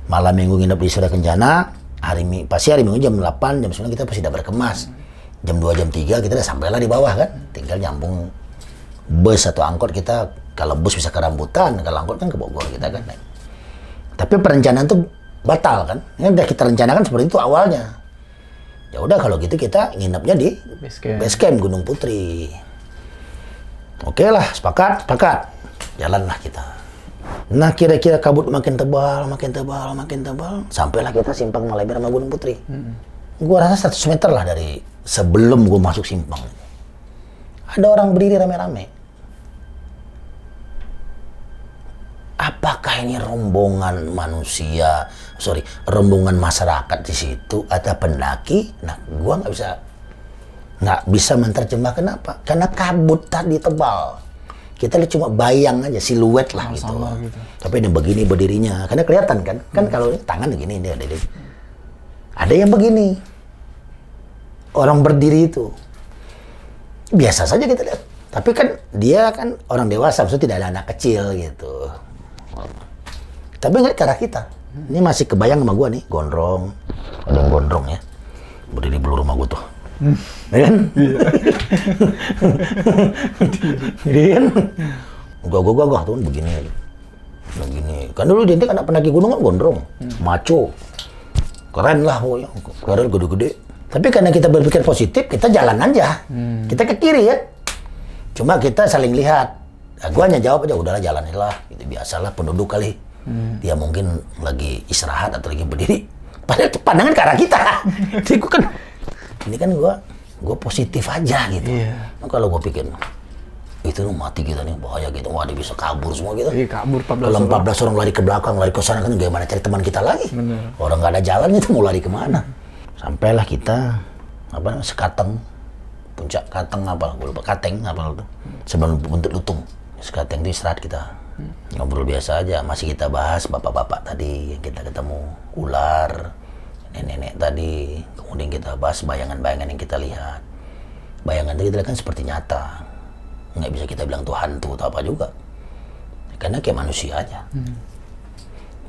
malam Minggu nginep di Surya Kencana, pasti hari Minggu jam 8, jam 9 kita pasti udah berkemas. Jam 2, jam 3 kita udah sampailah di bawah kan. Tinggal nyambung bus atau angkot kita. Kalau bus bisa ke Rambutan, kalau angkot kan ke Bogor kita kan. Tapi perencanaan tuh batal kan. Ini udah kita rencanakan seperti itu awalnya. Ya udah kalau gitu kita nginepnya di base camp Gunung Putri. Oke lah, sepakat. Jalanlah kita. Nah kira-kira kabut makin tebal. Sampailah kita simpang Malebet sama Gunung Putri. Gua rasa 100 meter lah dari sebelum gua masuk simpang. Ada orang berdiri rame-rame. Apakah ini rombongan masyarakat di situ atau pendaki? Nah, gua nggak bisa menerjemah kenapa? Karena kabut tadi tebal. Kita lihat cuma bayang aja, siluet lah gitu. Tapi ini begini berdirinya, karena kelihatan kan? Kan kalau tangan begini dia ada yang begini. Orang berdiri itu biasa saja kita lihat. Tapi kan dia kan orang dewasa, maksudnya tidak ada anak kecil gitu. Tapi ngeliat ke arah kita. Ini masih kebayang sama gua nih, gondrong. Ada yang gondrong ya. Berdiri belur rumah gua tuh. Ya kan? Iya kan? Gagah tuh begini. Kan dulu dia anak pendaki gunung kan gondrong. Maco. Keren lah pokoknya. Keren gede-gede. Tapi karena kita berpikir positif, kita jalan aja. Kita ke kiri ya. Cuma kita saling lihat. Nah, gua hanya jawab aja, udahlah jalaninlah. Itu biasalah penduduk kali. Dia mungkin lagi istirahat atau lagi berdiri. Padahal pandangan ke arah kita. Jadi gua kan, ini kan gua positif aja gitu. Nah, kalau gua pikir, itu mati kita nih, bahaya gitu. Wah dia bisa kabur semua gitu. Iya kabur 14 Kalau 14 orang lari ke belakang, lari ke sana kan gimana cari teman kita lagi? Bener. Orang nggak ada jalan itu mau lari kemana? Sampailah kita, Sekateng. Puncak Kateng gue lupa Kateng tuh sebelum bentuk lutung. Sekateng itu istirahat kita, ngobrol biasa aja, masih kita bahas bapak-bapak tadi yang kita ketemu, ular, nenek-nenek tadi, kemudian kita bahas bayangan-bayangan yang kita lihat. Bayangan itu kita lihat kan seperti nyata, nggak bisa kita bilang tuh hantu atau apa juga, karena kayak manusia aja.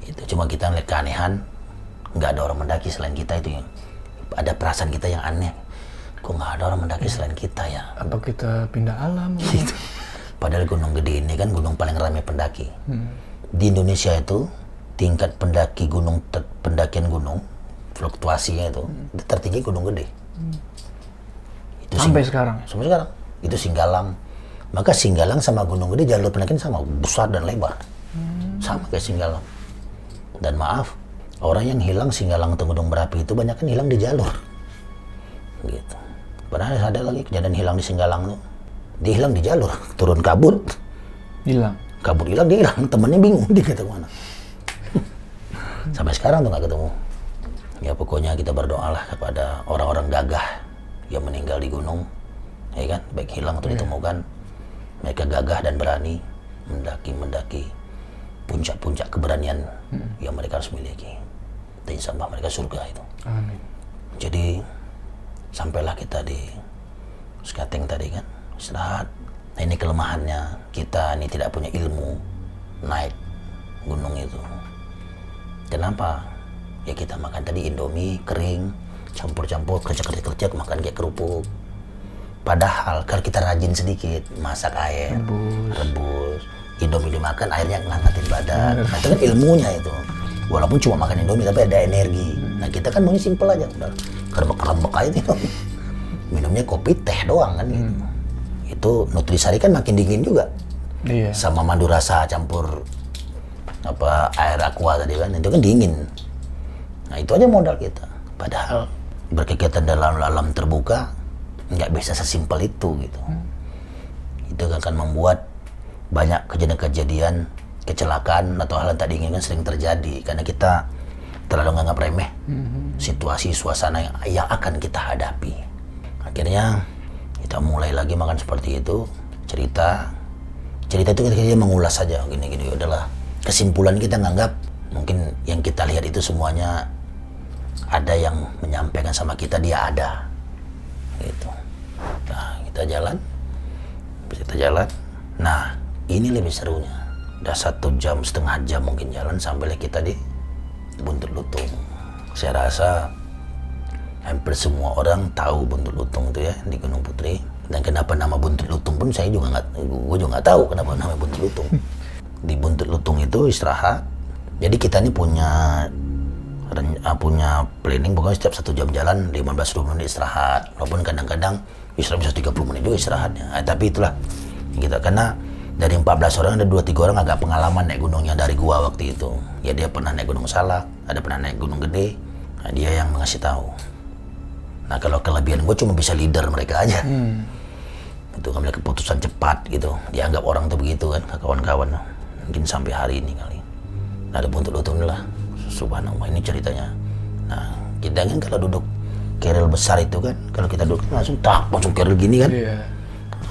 Itu cuma kita ngeliat keanehan, nggak ada orang mendaki selain kita itu yang ada perasaan kita yang aneh. Kok nggak ada orang mendaki selain kita ya? Atau kita pindah alam? Gitu. Padahal Gunung Gede ini kan gunung paling ramai pendaki. Di Indonesia itu tingkat pendakian gunung fluktuasinya itu tertinggi Gunung Gede. Itu sampai sekarang. Itu Singgalang. Maka Singgalang sama Gunung Gede jalur pendakian sama, besar dan lebar. Sama kayak Singgalang. Dan maaf, orang yang hilang Singgalang atau Gunung Merapi itu banyak kan hilang di jalur. Gitu. Padahal ada lagi kejadian hilang di Singgalang tuh. Dia hilang di jalur, turun kabut. Hilang, dia hilang, temennya bingung dia ketemu mana. Sampai sekarang tuh nggak ketemu. Ya pokoknya kita berdoalah kepada orang-orang gagah yang meninggal di gunung, ya kan, baik hilang atau ditemukan. Mereka gagah dan berani mendaki puncak-puncak keberanian yang mereka harus miliki. Dan insya Allah mereka surga itu. amin. Jadi sampailah kita di Sekateng tadi kan, istirahat. Nah ini kelemahannya, kita ini tidak punya ilmu naik gunung itu. Kenapa? Ya kita makan tadi Indomie kering, campur-campur, kerja-kerja makan kayak kerupuk. Padahal kalau kita rajin sedikit, masak air, rebus, Indomie dimakan, airnya ngangkatin badan. Nah, itu kan ilmunya itu. Walaupun cuma makan Indomie tapi ada energi. Nah kita kan maunya simpel aja, udah kerembek aja itu. Minumnya kopi teh doang kan gitu. Itu Nutrisari kan makin dingin juga. Iya. Sama madu rasa campur air aqua tadi kan, itu kan dingin. Nah itu aja modal kita. Padahal berkegiatan dalam alam terbuka nggak bisa sesimpel itu gitu. Itu akan membuat banyak kejadian-kejadian kecelakaan atau hal yang tak diinginkan sering terjadi karena kita terlalu menganggap remeh situasi suasana yang akan kita hadapi. Akhirnya kita mulai lagi makan seperti itu, cerita itu kita mengulas saja gini udahlah. Kesimpulan kita nganggap mungkin yang kita lihat itu semuanya ada yang menyampaikan sama kita, dia ada gitu. Nah kita jalan. Nah ini lebih serunya. Udah 1,5 jam mungkin jalan sampai kita di Buntut Lutung. Saya rasa hampir semua orang tahu Buntut Lutung itu ya di Gunung Putri. Dan kenapa nama Buntut Lutung pun gue juga nggak tahu kenapa nama Buntut Lutung. Di Buntut Lutung itu istirahat. Jadi kita ini punya planning pokoknya setiap 1 jam jalan 15-20 menit istirahat. Walaupun kadang-kadang bisa 30 menit juga istirahatnya. Nah, tapi itulah kita karena dari 14 orang ada 2-3 orang agak pengalaman naik gunungnya dari gua waktu itu. Ya dia pernah naik Gunung Salak, ada pernah naik Gunung Gede. Nah, dia yang ngasih tahu. Nah kalau kelebihan gue cuma bisa leader mereka aja. Itu ngambil keputusan cepat gitu. Dianggap orang tuh begitu kan, kawan-kawan. Mungkin sampai hari ini kali. Nah ada Buntut Lutung lah. Subhanallah ini ceritanya. Nah kita kan kalau duduk keril besar itu kan, kalau kita duduk langsung keril gini kan. Iya.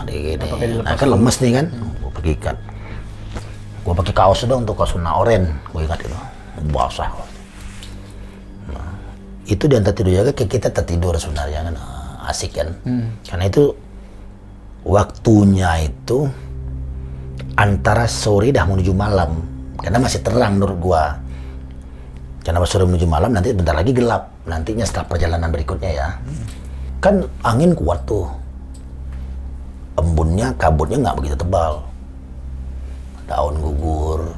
Gini. Nah kan lemes nih kan. Gue pakai kaos udah untuk kaos warna oranye, gue ingat itu basah. Nah, itu di antara tidur jaga kayak kita tertidur sebenarnya kan, asik kan. Karena itu waktunya itu antara sore dah menuju malam, karena masih terang menurut gue. Karena sore menuju malam nanti bentar lagi gelap, nantinya setelah perjalanan berikutnya ya. Kan angin kuat tuh, embunnya kabutnya nggak begitu tebal. Daun gugur,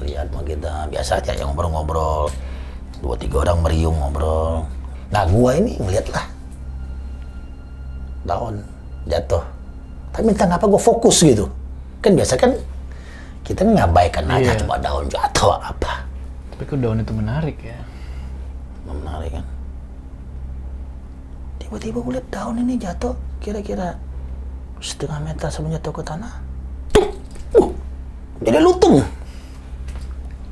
lihat mah kita biasa aja yang ngobrol-ngobrol, 2-3 orang meriung ngobrol. Nah gua ini ngeliat lah daun jatuh, tapi entah ngapa gua fokus gitu. Kan biasa kan kita ngabaikan aja cuma daun jatuh apa. Tapi kok daun itu menarik ya? Menarik kan. Tiba-tiba gua lihat daun ini jatuh kira-kira 1,5 meter sebelum jatuh ke tanah. Jadi lutung.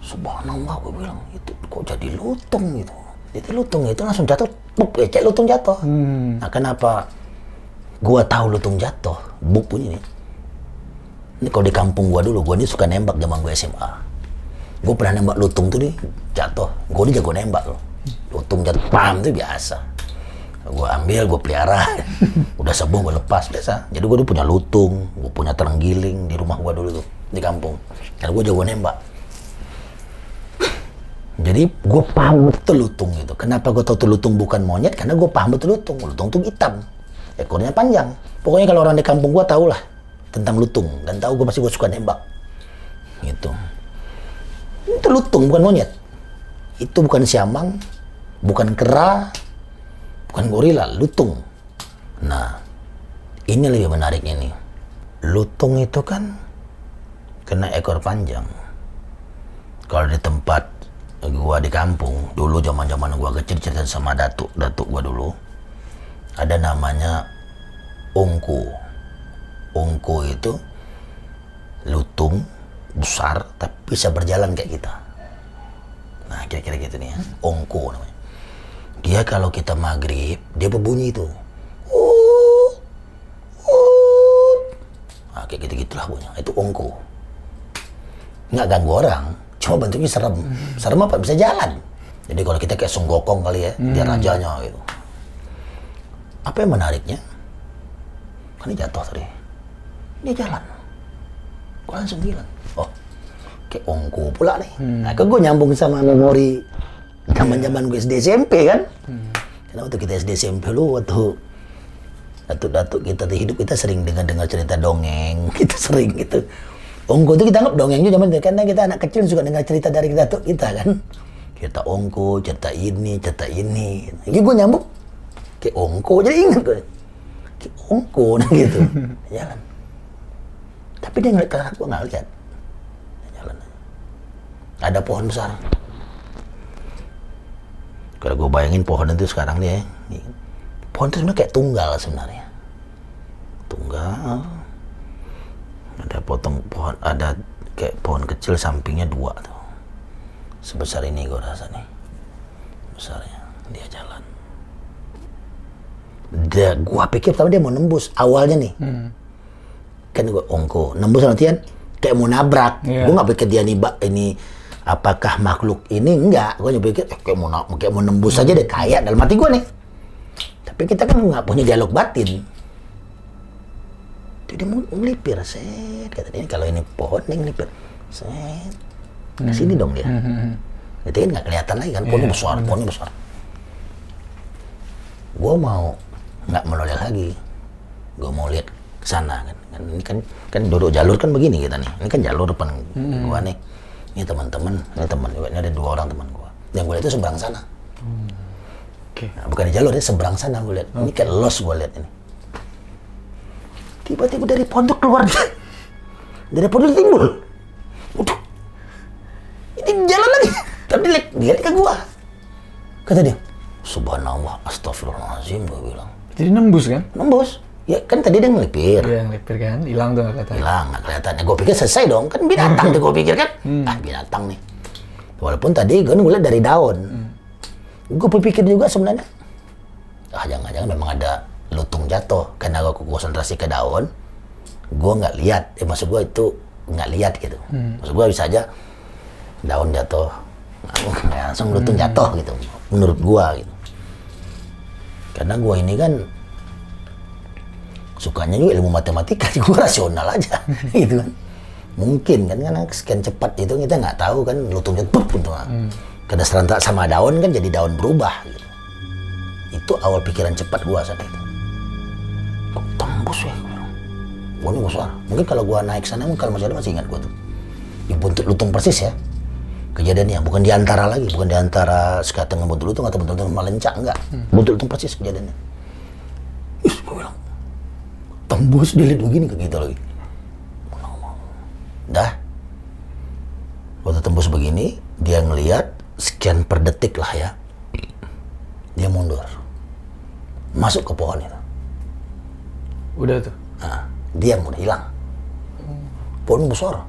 Subhanallah gue bilang, itu kok jadi lutung gitu. Jadi lutung itu langsung jatuh, kayak lutung jatuh. Nah kenapa gue tahu lutung jatuh, buk punya nih. Ini kalau di kampung gue dulu, gue ini suka nembak zaman gue SMA. Gue pernah nembak lutung tuh nih, jatuh. Gue ini jago nembak loh. Lutung jatuh, pam itu biasa. Gue ambil, gue pelihara. Udah sembuh gue lepas, biasa. Jadi gue dulu punya lutung, gue punya terenggiling di rumah gue dulu tuh. Di kampung, karena gue jago nembak. Jadi gue paham betul lutung gitu. Kenapa gue tahu tuh lutung bukan monyet? Karena gue paham betul lutung. Lutung tuh hitam, ekornya panjang. Pokoknya kalau orang di kampung gue tahu lah tentang lutung dan tahu gue pasti gue suka nembak. Gitu. Itu lutung bukan monyet. Itu bukan siamang, bukan kera, bukan gorila, lutung. Nah, ini lebih menariknya nih. Lutung itu kan kena ekor panjang. Kalau di tempat gua di kampung dulu, zaman gua kecil, cerita sama datuk gua dulu, ada namanya ungku. Ungku itu lutung besar tapi bisa berjalan kayak kita. Nah kira-kira gitu nih ya, ungku namanya. Dia kalau kita maghrib dia berbunyi itu, nah, kayak gitu-gitulah bunyinya. Itu ungku. Nggak ganggu orang, cuma bentuknya serem. Serem apa? Bisa jalan. Jadi kalau kita kayak Sung Gokong kali ya, dia rajanya gitu. Apa yang menariknya? Kan dia jatuh tadi. Dia jalan. Gua langsung bilang, oh kayak ongko pula nih. Nah, gue nyambung sama memori zaman gue SD SMP kan. Karena waktu kita SD SMP lu, waktu datuk-datuk kita di hidup, kita sering dengar cerita dongeng. Kita sering gitu. Ongko itu kita anggap dongeng juga zaman itu, karena kita anak kecil suka dengar cerita dari datuk kita kan. Cerita ongko, cerita ini. Jadi gue nyambung kayak ongko, jadi ingat gue. Kayak ongko nah gitu. Jalan. Tapi dia ngeliat ke arah gue, nggak lihat. Jalan. Ada pohon besar. Kalau gue bayangin pohon itu sekarang nih, pohon itu sebenarnya kayak tunggal sebenarnya. Tunggal. Ada potong pohon, ada kayak pohon kecil sampingnya 2 tuh. Sebesar ini gue rasa nih. Besarnya. Dia jalan. Gua pikir pertama dia mau nembus awalnya nih. Kan gue ongko. Nembus artian kayak mau nabrak. Gue nggak pikir dia ini apakah makhluk ini, enggak. Gue pikir kayak mau nembus aja deh, kayak dalam hati gue nih. Tapi kita kan nggak punya dialog batin. Dia mau ngelipir, set. Kata dia, kalau ini pohon, ini ngelipir. Set. Kesini dong dia. Itu kan nggak kelihatan lagi kan, pohonnya besar. Gue mau nggak menoleh lagi. Gue mau lihat ke sana kan. Ini kan duduk jalur kan begini kita nih. Ini kan jalur depan gue nih. Ini teman-teman, ini ada 2 orang teman gue. Yang gue lihat itu seberang sana. Nah, bukan di jalur, dia seberang sana gue lihat. Ini kayak los gue lihat ini. Tiba-tiba dari pohon tuh keluar. Dari pohon itu timbul. Waduh. Ini jalan lagi. Tapi dia lihat ke gue. Kata dia, subhanallah, astagfirullahaladzim, gue bilang. Jadi nembus kan? Nembus. Ya kan tadi dia ngelipir. Iya, ngelipir kan. Hilang tuh nggak kelihatan. Hilang, nggak kelihatan. Ya, gue pikir selesai dong. Kan binatang deh gue pikir kan. Binatang nih. Walaupun tadi gue ngeliat dari daun. Gue berpikir juga sebenarnya, jangan-jangan memang ada lutung jatuh. Karena gue konsentrasi ke daun, gue nggak lihat. Maksud gue itu nggak lihat gitu. Maksud gue bisa aja daun jatuh, langsung lutung jatuh gitu. Menurut gue gitu. Karena gue ini kan sukanya juga ilmu matematika, gue rasional aja, gitu kan. Mungkin kan, karena sekian cepat itu kita nggak tahu kan, lutungnya gitu. Karena serentak sama daun kan jadi daun berubah. Gitu. Itu awal pikiran cepat gue saat itu. Kok tembus ya? Gue ini besar. Mungkin kalau gue naik sana, kalau masih ada masih ingat gue tuh. Di buntut lutung persis ya. Kejadiannya bukan di antara lagi, bukan di antara sekateng buntut lutung atau buntut lutung melencak, enggak. Buntut lutung persis kejadiannya. Gue bilang, tembus dilihat begini ke kita lagi. Dah. Waktu tembus begini, dia ngelihat sekian per detik lah ya. Dia mundur. Masuk ke pohon itu. Udah tuh. Nah, dia udah hilang. Pohon besar.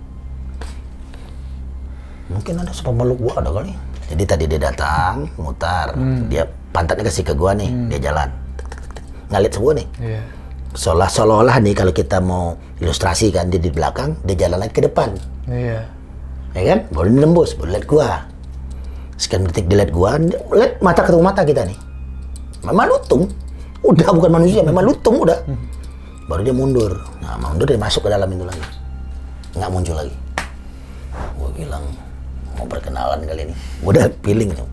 Mungkin ada sepemeluk gua ada kali. Jadi tadi dia datang, mutar. Dia pantatnya kasih ke gua nih, dia jalan. Ngalit semua nih. Iya. Seolah-olah nih kalau kita mau ilustrasi kan, dia di belakang, dia jalan lagi ke depan. Iya. Ya kan? Baru nembus, baru lihat gua. Sekian detik dia lihat gua, lihat mata ketemu mata kita nih. Memang lutung. Udah bukan manusia, memang lutung udah. Baru dia mundur. Nah, mundur dia masuk ke dalam itu lagi. Nggak muncul lagi. Gua bilang, mau perkenalan kali ini. Gua udah feeling tuh.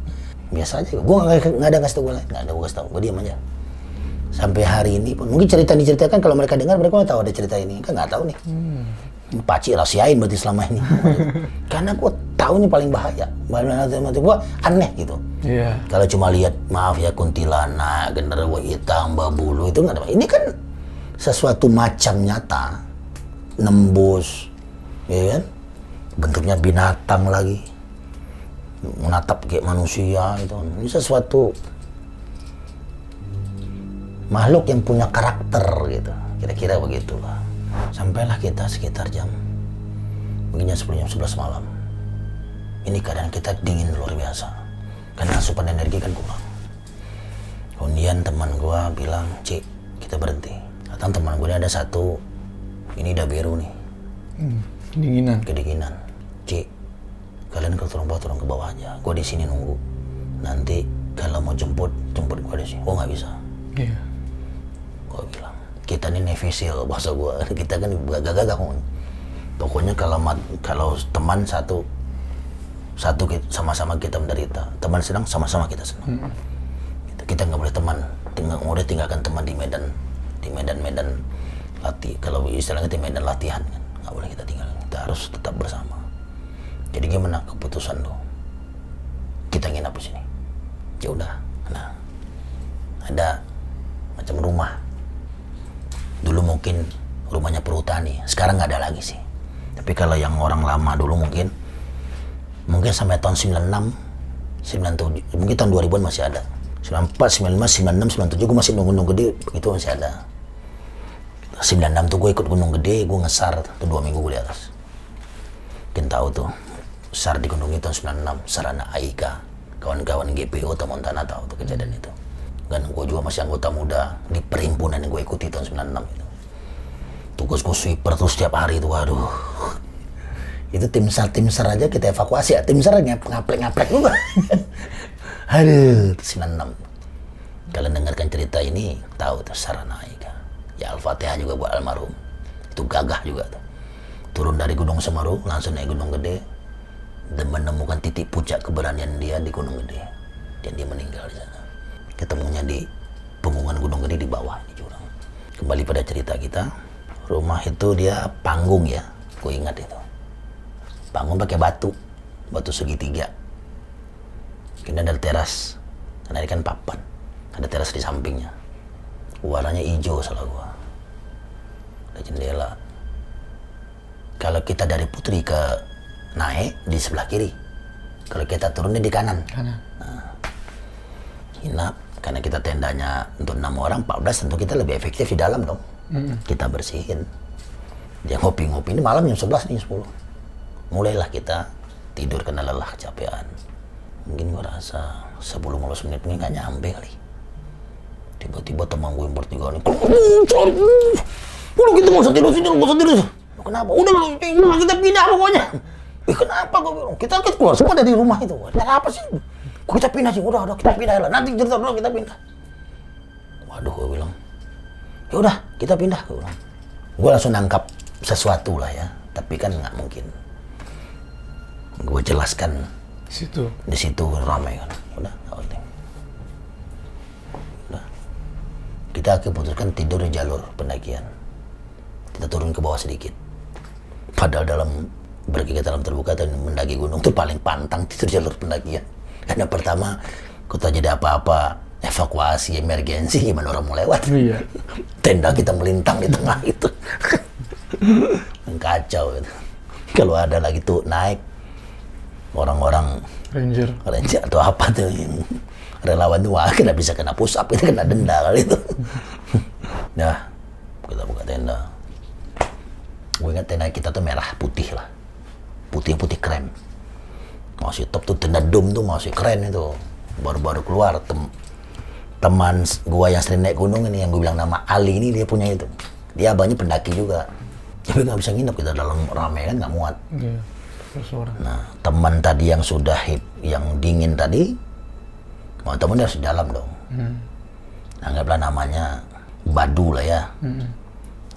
Biasa aja. Gua nggak ada ngasih tau gua lain. Nggak ada gua kasih tau. Gua diam aja. Sampai hari ini pun, mungkin cerita diceritakan kalau mereka dengar, mereka nggak tahu ada cerita ini. Kan nggak tahu nih. Pakcik rahasiain berarti selama ini. Karena gue tahu ini paling bahaya. Mati gue aneh gitu. Iya. Kalau cuma lihat, maaf ya, kuntilanak, genderuwo hitam, babulu, itu nggak ada. Ini kan sesuatu macam nyata. Nembus. Ya kan? Bentuknya binatang lagi. Menatap kayak manusia gitu. Ini sesuatu makhluk yang punya karakter gitu. Kira-kira begitulah. Sampailah kita sekitar jam 10 jam 11 malam. Ini keadaan kita dingin luar biasa. Karena asupan energi kan kurang. Kemudian teman gua bilang, Cik, kita berhenti. Datang teman gua ini ada satu, ini udah biru nih. Kedinginan. Cik, kalian ke turun ke bawah aja. Gua di sini nunggu. Nanti kalau mau jemput gua di sini. Oh nggak bisa. Iya. Gua bilang, kita ini Navy SEAL, bahasa gua. Kita kan gagah-gagah ngomong. Pokoknya kalau teman satu sama-sama kita menderita, teman senang sama-sama kita senang. Kita nggak boleh tinggalkan teman di medan latih. Kalau istilahnya di medan latihan kan, nggak boleh kita tinggal. Kita harus tetap bersama. Jadi gimana keputusan lo? Kita nginap di sini. Ya udah. Nah, ada macam rumah. Dulu mungkin rumahnya perhutani, sekarang nggak ada lagi sih. Tapi kalau yang orang lama dulu mungkin sampai tahun 96, 97, mungkin tahun 2000-an masih ada. 94, 95, 96, 97 gue masih Gunung Gede, itu masih ada. 96 tuh gue ikut Gunung Gede, gue ngesar tuh 2 minggu gue di atas. Mungkin tahu tuh, sar di Gunung itu tahun 96, Sarana Aika, kawan-kawan GPO atau Montana tahu tuh kejadian itu. Dan gue juga masih anggota muda di perhimpunan yang gue ikuti tahun 96 itu. Tugas gue sweeper terus setiap hari itu, waduh. Itu tim SAR aja kita evakuasi ya, tim SAR ngaplek juga. Aduh, 96. Kalian dengarkan cerita ini, tahu tuh Sarana Aika. Ya Al-Fatihah juga buat almarhum. Itu gagah juga tuh. Turun dari Gunung Semeru, langsung naik Gunung Gede. Dan menemukan titik puncak keberanian dia di Gunung Gede. Dan dia meninggal di sana. Ketemunya di punggungan Gunung Gede di bawah, di jurang. Kembali pada cerita kita. Rumah itu dia panggung ya, gue ingat itu. Panggung pakai batu segitiga. Kemudian ada teras, karena ini kan papan. Ada teras di sampingnya. Warnanya hijau salah gua. Ada jendela. Kalau kita dari Putri ke naik di sebelah kiri. Kalau kita turunnya di kanan. Nah, inap, karena kita tendanya untuk 6 orang, 14 tentu kita lebih efektif di dalam dong. Kita bersihin. Dia ngopi-ngopi, ini malam jam 11 nih, 10. Mulailah kita tidur karena lelah, kecapean. Mungkin gua rasa 10-15 menit ini nggak nyampe kali. Tiba-tiba teman gue yang bertiga nih, udah kita nggak usah tidur. Kenapa? Udah kita pindah pokoknya. Kenapa gue bilang? Kita keluar semua dari rumah itu. Ada apa sih? Kita pindah sih, udah kita pindah lah. Nanti cerita dulu kita pindah. Waduh, gue bilang, ya udah kita pindah. Gue langsung nangkap sesuatu lah ya, tapi kan nggak mungkin. Gue jelaskan di situ ramai kan. Udah, nggak penting. Udah, kita keputuskan tidur di jalur pendakian. Kita turun ke bawah sedikit. Padahal dalam berkegiatan alam terbuka dan mendaki gunung itu paling pantang tidur jalur pendakian. Karena pertama, kita jadi apa-apa, evakuasi, emergensi, gimana orang mau lewat. Iya. Tenda kita melintang di tengah itu. Kacau gitu. Kalau ada lagi tuh naik orang-orang Ranger atau apa tuh yang relawan tuh, wah kita bisa kena push up, itu kena denda kali itu. Nah, kita buka tenda. Gue ingat tenda kita tuh merah putih lah. Putih krem. Masih top tuh, tenda dom tuh masih keren itu. Baru-baru keluar teman gua yang sering naik gunung ini, yang gue bilang nama Ali ini, dia punya itu. Dia abangnya pendaki juga. Tapi nggak bisa nginep, kita dalam rame kan nggak muat. Iya, nah, teman tadi yang sudah yang dingin tadi, mau temen dia harus di dalam dong. Anggaplah namanya Badu lah ya.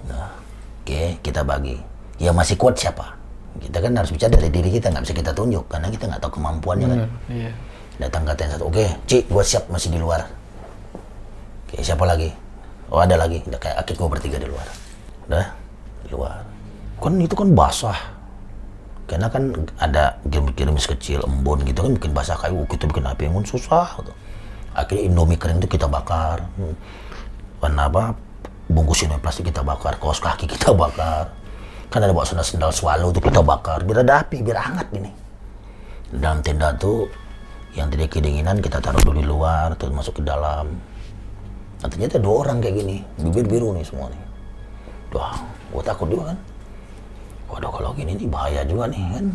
Nah, oke, kita bagi. Yang masih kuat siapa? Kita kan harus bicara dari diri kita, nggak bisa kita tunjuk karena kita nggak tahu kemampuannya kan. Iya. Datang ke tenda 1, oke, Ci, gua siap, masih di luar. Oke, siapa lagi? Oh, ada lagi. Udah kayak akik gua bertiga di luar. Udah, di luar. Kan itu kan basah. Karena kan ada gerimis kecil, embun gitu kan, bikin basah kayu, kita bikin api unggun susah gitu. Akhirnya Indomie kering itu kita bakar. Kenapa? Bungkus Indomie plastik kita bakar, kaos kaki kita bakar. Kan ada bawa sendal swallow itu kita bakar, biar ada api, biar hangat gini. Dalam tenda tuh yang tidak kedinginan kita taruh dulu di luar, terus masuk ke dalam. Nah, ternyata 2 orang kayak gini, bibir biru nih semua nih. Wah, gue takut juga kan. Waduh, kalau gini nih bahaya juga nih kan.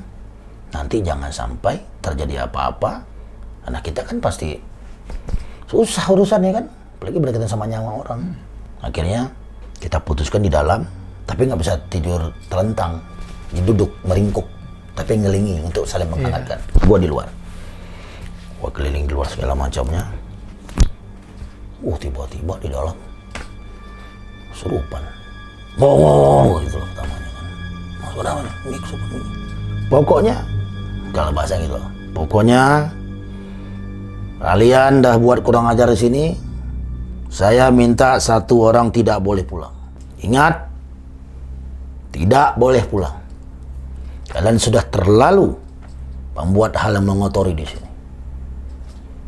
Nanti jangan sampai terjadi apa-apa, karena kita kan pasti susah urusannya kan, apalagi berkaitan sama nyawa orang. Akhirnya kita putuskan di dalam, tapi nggak bisa tidur terlentang, duduk meringkuk, tapi ngelingi untuk saling menghangatkan. Gua di luar. Gua keliling di luar segala macamnya. Tiba-tiba di dalam serupan. Wow, gitu loh pertamanya kan. Kenapa? Pokoknya, kalau bahasa gitu, pokoknya kalian dah buat kurang ajar di sini. Saya minta satu orang tidak boleh pulang. Ingat, tidak boleh pulang. Kalian sudah terlalu membuat hal yang mengotori di sini.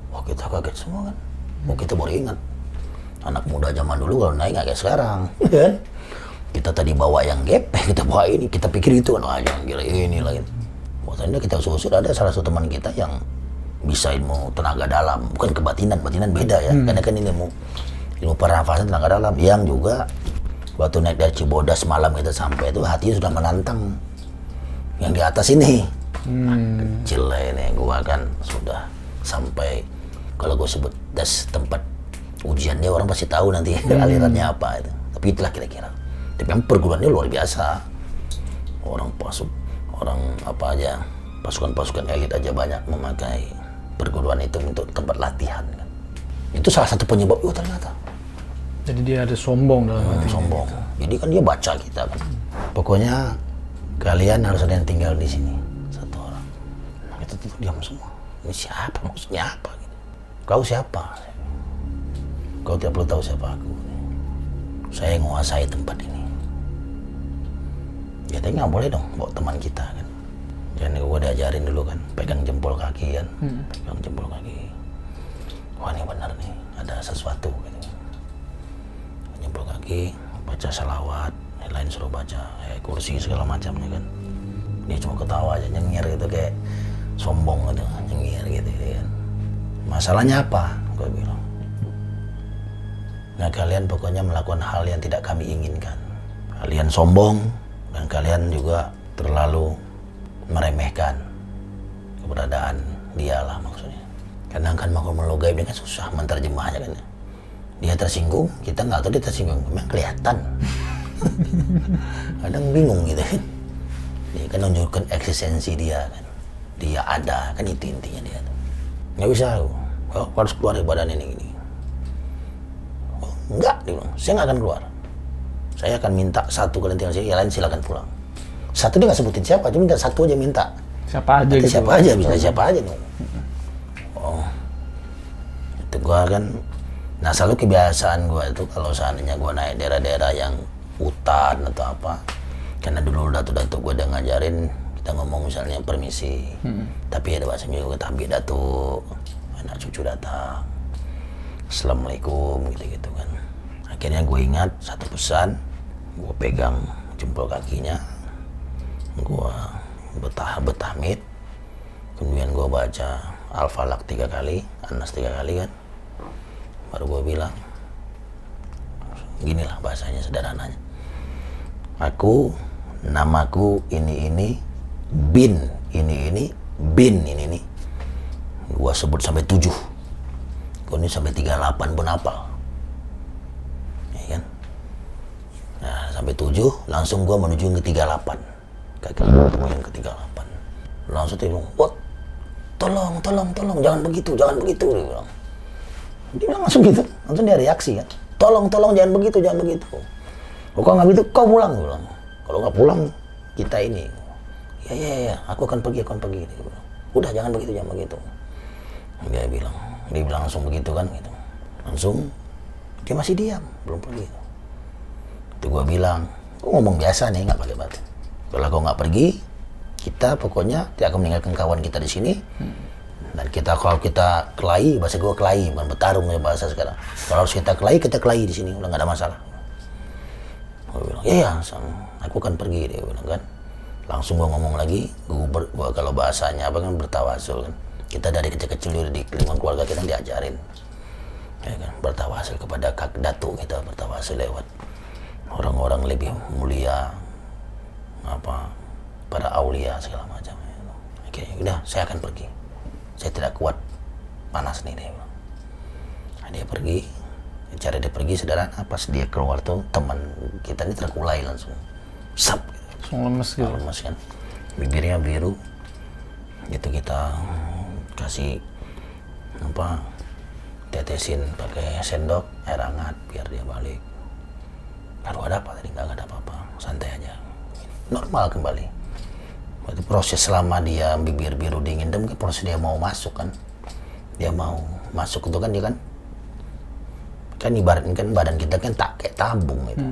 Wah, kita kaget semua kan. Wah, kita baru ingat. Anak muda zaman dulu kalau naik nggak kayak sekarang, kan? Kita tadi bawa yang gepeng, kita bawa ini, kita pikir itu kan, jangan gila ini lagi. Waktu kita susur ada salah satu teman kita yang bisa ilmu tenaga dalam, bukan kebatinan, batinan beda ya. Karena kan ini ilmu pernafasan tenaga dalam, yang juga waktu naik dari Cibodas malam kita sampai itu hatinya sudah menantang yang di atas ini. Kecil lah ini, gua kan sudah sampai, kalau gua sebut das tempat ujiannya orang pasti tahu nanti alirannya apa itu. Tapi itulah kira-kira. Tapi yang perguruannya luar biasa. Orang apa aja, pasukan-pasukan elit aja banyak memakai perguruan itu untuk tempat latihan kan. Itu salah satu penyebab ternyata. Jadi dia ada sombong dalam hati. Sombong. Jadi kan dia baca kita kan. Pokoknya kalian harus ada yang tinggal di sini, satu orang. Nah, kita tuh diam semua. Ini siapa? Maksudnya apa? Kau siapa? Kau tidak perlu tahu siapa aku. Saya menguasai tempat ini. Ya tapi nggak boleh dong bawa teman kita kan. Jadi gue diajarin dulu kan, pegang jempol kaki kan, pegang jempol kaki. Wah ini benar nih, ada sesuatu gitu. Jempol kaki, baca salawat, yang lain suruh baca, kursi segala macamnya kan. Dia cuma ketawa aja, nyengir gitu kayak sombong gitu, nyengir gitu kan. Masalahnya apa? Gue bilang. Nah kalian pokoknya melakukan hal yang tidak kami inginkan. Kalian sombong dan kalian juga terlalu meremehkan keberadaan dia lah maksudnya. Kadang kan makhluk gaib ini kan susah menterjemahnya kan. Dia tersinggung, kita nggak tahu dia tersinggung, memang kelihatan. Kadang bingung gitu kan. Dia kan nunjukkan eksistensi dia kan. Dia ada, kan itu intinya dia. Nggak bisa, harus keluar dari badan ini gini. Enggak, dia bilang, saya nggak akan keluar. Saya akan minta satu kalian tinggal sini, yang lain silakan pulang. Satu dia nggak sebutin siapa, cuma minta satu aja minta. Siapa aja gitu. Siapa aja, bisa siapa aja nih. Oh, itu gua kan, nah selalu kebiasaan gua itu kalau seandainya gua naik daerah-daerah yang hutan atau apa, karena dulu datuk-datuk gua udah ngajarin kita ngomong misalnya permisi, tapi ada bahasanya juga tapi datuk, anak cucu datang. Assalamualaikum gitu-gitu kan. Akhirnya gue ingat satu pesan, gue pegang jempol kakinya, gue betahmid, kemudian gue baca Al-Falaq 3 kali, An-Nas 3 kali kan. Baru gue bilang, ginilah bahasanya sederhananya. Aku, namaku ini, bin ini, bin ini. Gue sebut sampai 7. Gue ini sampai 38 pun hafal. Ya kan? Nah, sampai 7, langsung gue menuju ke 38. Kaki yang ke 38. Langsung dia bilang, "What? Tolong, jangan begitu. Dia bilang. Dia bilang langsung gitu, langsung dia reaksi kan. Tolong, jangan begitu. Kalau nggak begitu, kau pulang, dia bilang. Kalau nggak pulang, kita ini. Ya, aku akan pergi. Dia bilang. Udah, jangan begitu. Dia bilang langsung begitu kan gitu. Langsung dia masih diam, belum pergi. Itu gua bilang, kau ngomong biasa nih, nggak pakai batu. Kalau kau nggak pergi, kita pokoknya tidak akan meninggalkan kawan kita di sini. Dan kalau kita kelahi, bahasa gua kelahi, bukan bertarung ya bahasa sekarang. Kalau harus kita kelahi di sini, udah nggak ada masalah. Gua bilang, ya, aku akan pergi, dia bilang kan. Langsung gua ngomong lagi, gua kalau bahasanya apa kan bertawasul kan. Kita dari kecil-kecil di lingkungan keluarga kita diajarin, ya kan, bertawasul kepada datuk kita, bertawasul lewat orang-orang lebih mulia, para aulia segala macam. Oke, udah, saya akan pergi. Saya tidak kuat panas nih, dia bilang. Nah, dia pergi. Cara dia pergi sederhana, pas dia keluar tuh teman kita ini terkulai langsung, sap, gitu. Lemes gitu. Lemes kan, bibirnya biru. Itu kita kasih tetesin pakai sendok air hangat biar dia balik. Lalu ada apa tadi? Nggak ada apa-apa, santai aja. normal kembali. Itu proses selama dia bibir biru dingin, dan proses dia mau masuk kan, dia mau masuk itu kan dia kan ibaratnya kan badan kita kan tak kayak tabung itu,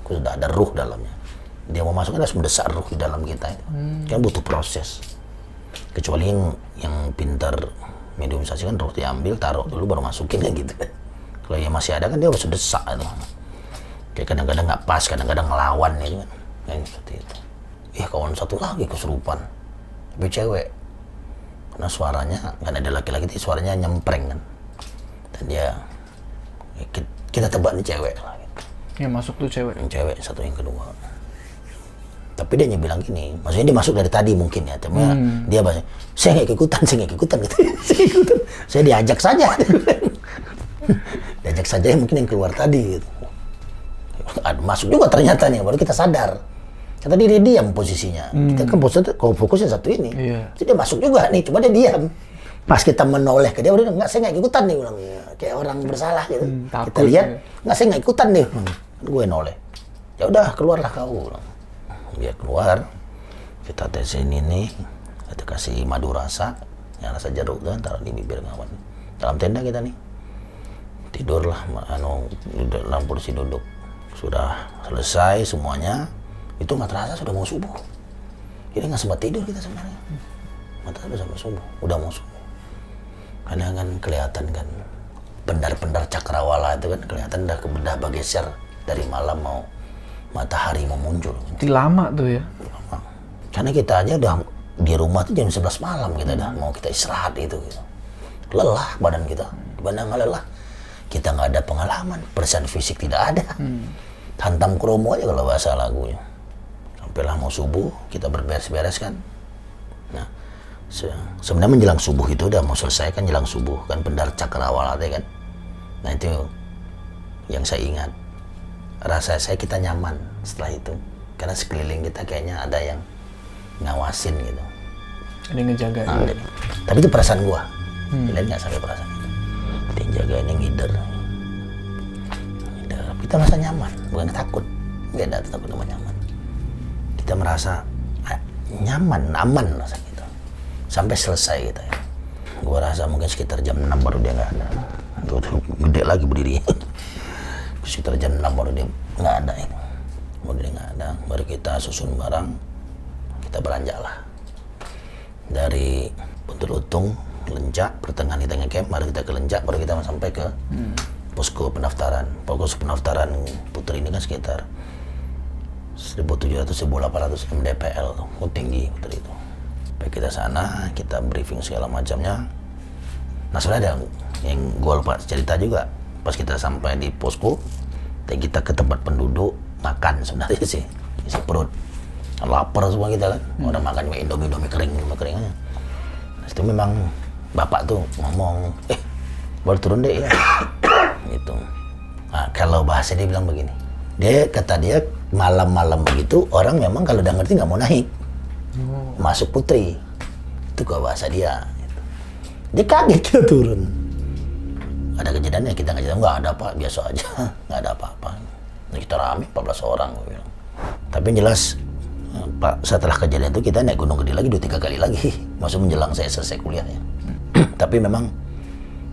sudah ada ruh dalamnya. Dia mau masuk kan harus mendesak ruh di dalam kita itu, kan butuh proses. Kecuali yang pintar mediumisasi kan ruh diambil, taruh dulu baru masukin kan gitu kan. Kalau yang masih ada kan dia harus desak itu. Kayak kadang-kadang nggak pas, kadang-kadang ngelawan itu kan seperti itu. Kawan satu lagi kesurupan, tapi cewek. Karena suaranya, kan ada laki-laki itu suaranya nyempreng kan. Dan dia, kita tebak nih cewek lah gitu. Yang masuk tuh cewek? Yang cewek, satu yang kedua. Tapi dia bilang gini, maksudnya dia masuk dari tadi mungkin ya, tapi dia bahasa, saya nggak ikutan gitu. Saya diajak saja. Diajak saja mungkin yang keluar tadi gitu. Masuk juga ternyata nih, baru kita sadar. Kata dia diam posisinya. Kita kan fokusnya satu ini. Jadi dia masuk juga nih, cuma dia diam. Pas kita menoleh ke dia, udah enggak, saya nggak ikutan nih, bilang kayak orang bersalah gitu. Kita lihat, enggak, saya nggak ikutan nih. Gue noleh. Ya udah, keluarlah kau. Dia keluar, kita tesin ini, kita kasih madu rasa, yang rasa jeruk tuh, taruh di bibir kawan. Dalam tenda kita nih, tidurlah, dalam kursi duduk. Sudah selesai semuanya, itu nggak terasa sudah mau subuh. Jadi nggak sempat tidur kita sebenarnya. Mata udah sampai subuh, udah mau subuh. Karena kan kelihatan kan, pendar-pendar cakrawala itu kan kelihatan udah bergeser dari malam mau matahari mau muncul. Itu lama tuh ya? Lama. Karena kita aja udah di rumah tuh jam 11 malam kita udah mau kita istirahat itu. Gitu. Lelah badan kita, badan nggak lelah. Kita nggak ada pengalaman, perasaan fisik tidak ada. Hantam kromo aja kalau bahasa lagunya. Sampailah mau subuh, kita berberes-beres kan. Nah, sebenarnya menjelang subuh itu udah mau selesai kan, jelang subuh kan pendar cakrawala kan. Nah itu yang saya ingat. Rasa saya kita nyaman setelah itu. Karena sekeliling kita kayaknya ada yang ngawasin gitu. Ada yang ngejaga. Tapi itu perasaan gua. Kalian nggak sampai perasaan itu. Ada yang jagain, yang ngider. Kita merasa nyaman, bukan takut. Beda takut sama nyaman. Kita merasa nyaman, aman rasa gitu. Sampai selesai gitu ya. Gua rasa mungkin sekitar jam 6 baru dia nggak ada. Tuh, gede lagi berdiri. Sekitar jam 6 baru dia nggak ada ya. Baru dia nggak ada. Baru kita susun barang, kita beranjak lah. Dari Buntu Lutung, Lencak, pertengahan kita ngecamp, baru kita ke Lencak, baru kita sampai ke posko pendaftaran. Posko pendaftaran Putri ini kan sekitar 1.700-1.800 mdpl tuh, tinggi Putri itu. Sampai kita sana, kita briefing segala macamnya. Nah sebenarnya ada yang gue lupa cerita juga. Pas kita sampai di posko, kita ke tempat penduduk makan sebenarnya sih, isi perut. Lapar semua kita kan, udah makan indomie kering aja. Nah, itu memang bapak tuh ngomong, baru turun deh ya, gitu. Nah, kalau bahasa dia bilang begini, kata dia malam-malam begitu orang memang kalau udah ngerti nggak mau naik, masuk Putri, itu kalau bahasa dia. Gitu. Dia kaget kita turun. Ada kejadiannya kita nggak ada apa, biasa aja, nggak ada apa-apa. Nah, kita rame 14 orang, gue bilang. Tapi jelas Pak, setelah kejadian itu kita naik Gunung Gede lagi 2-3 kali lagi, maksud menjelang saya selesai kuliahnya. Tapi memang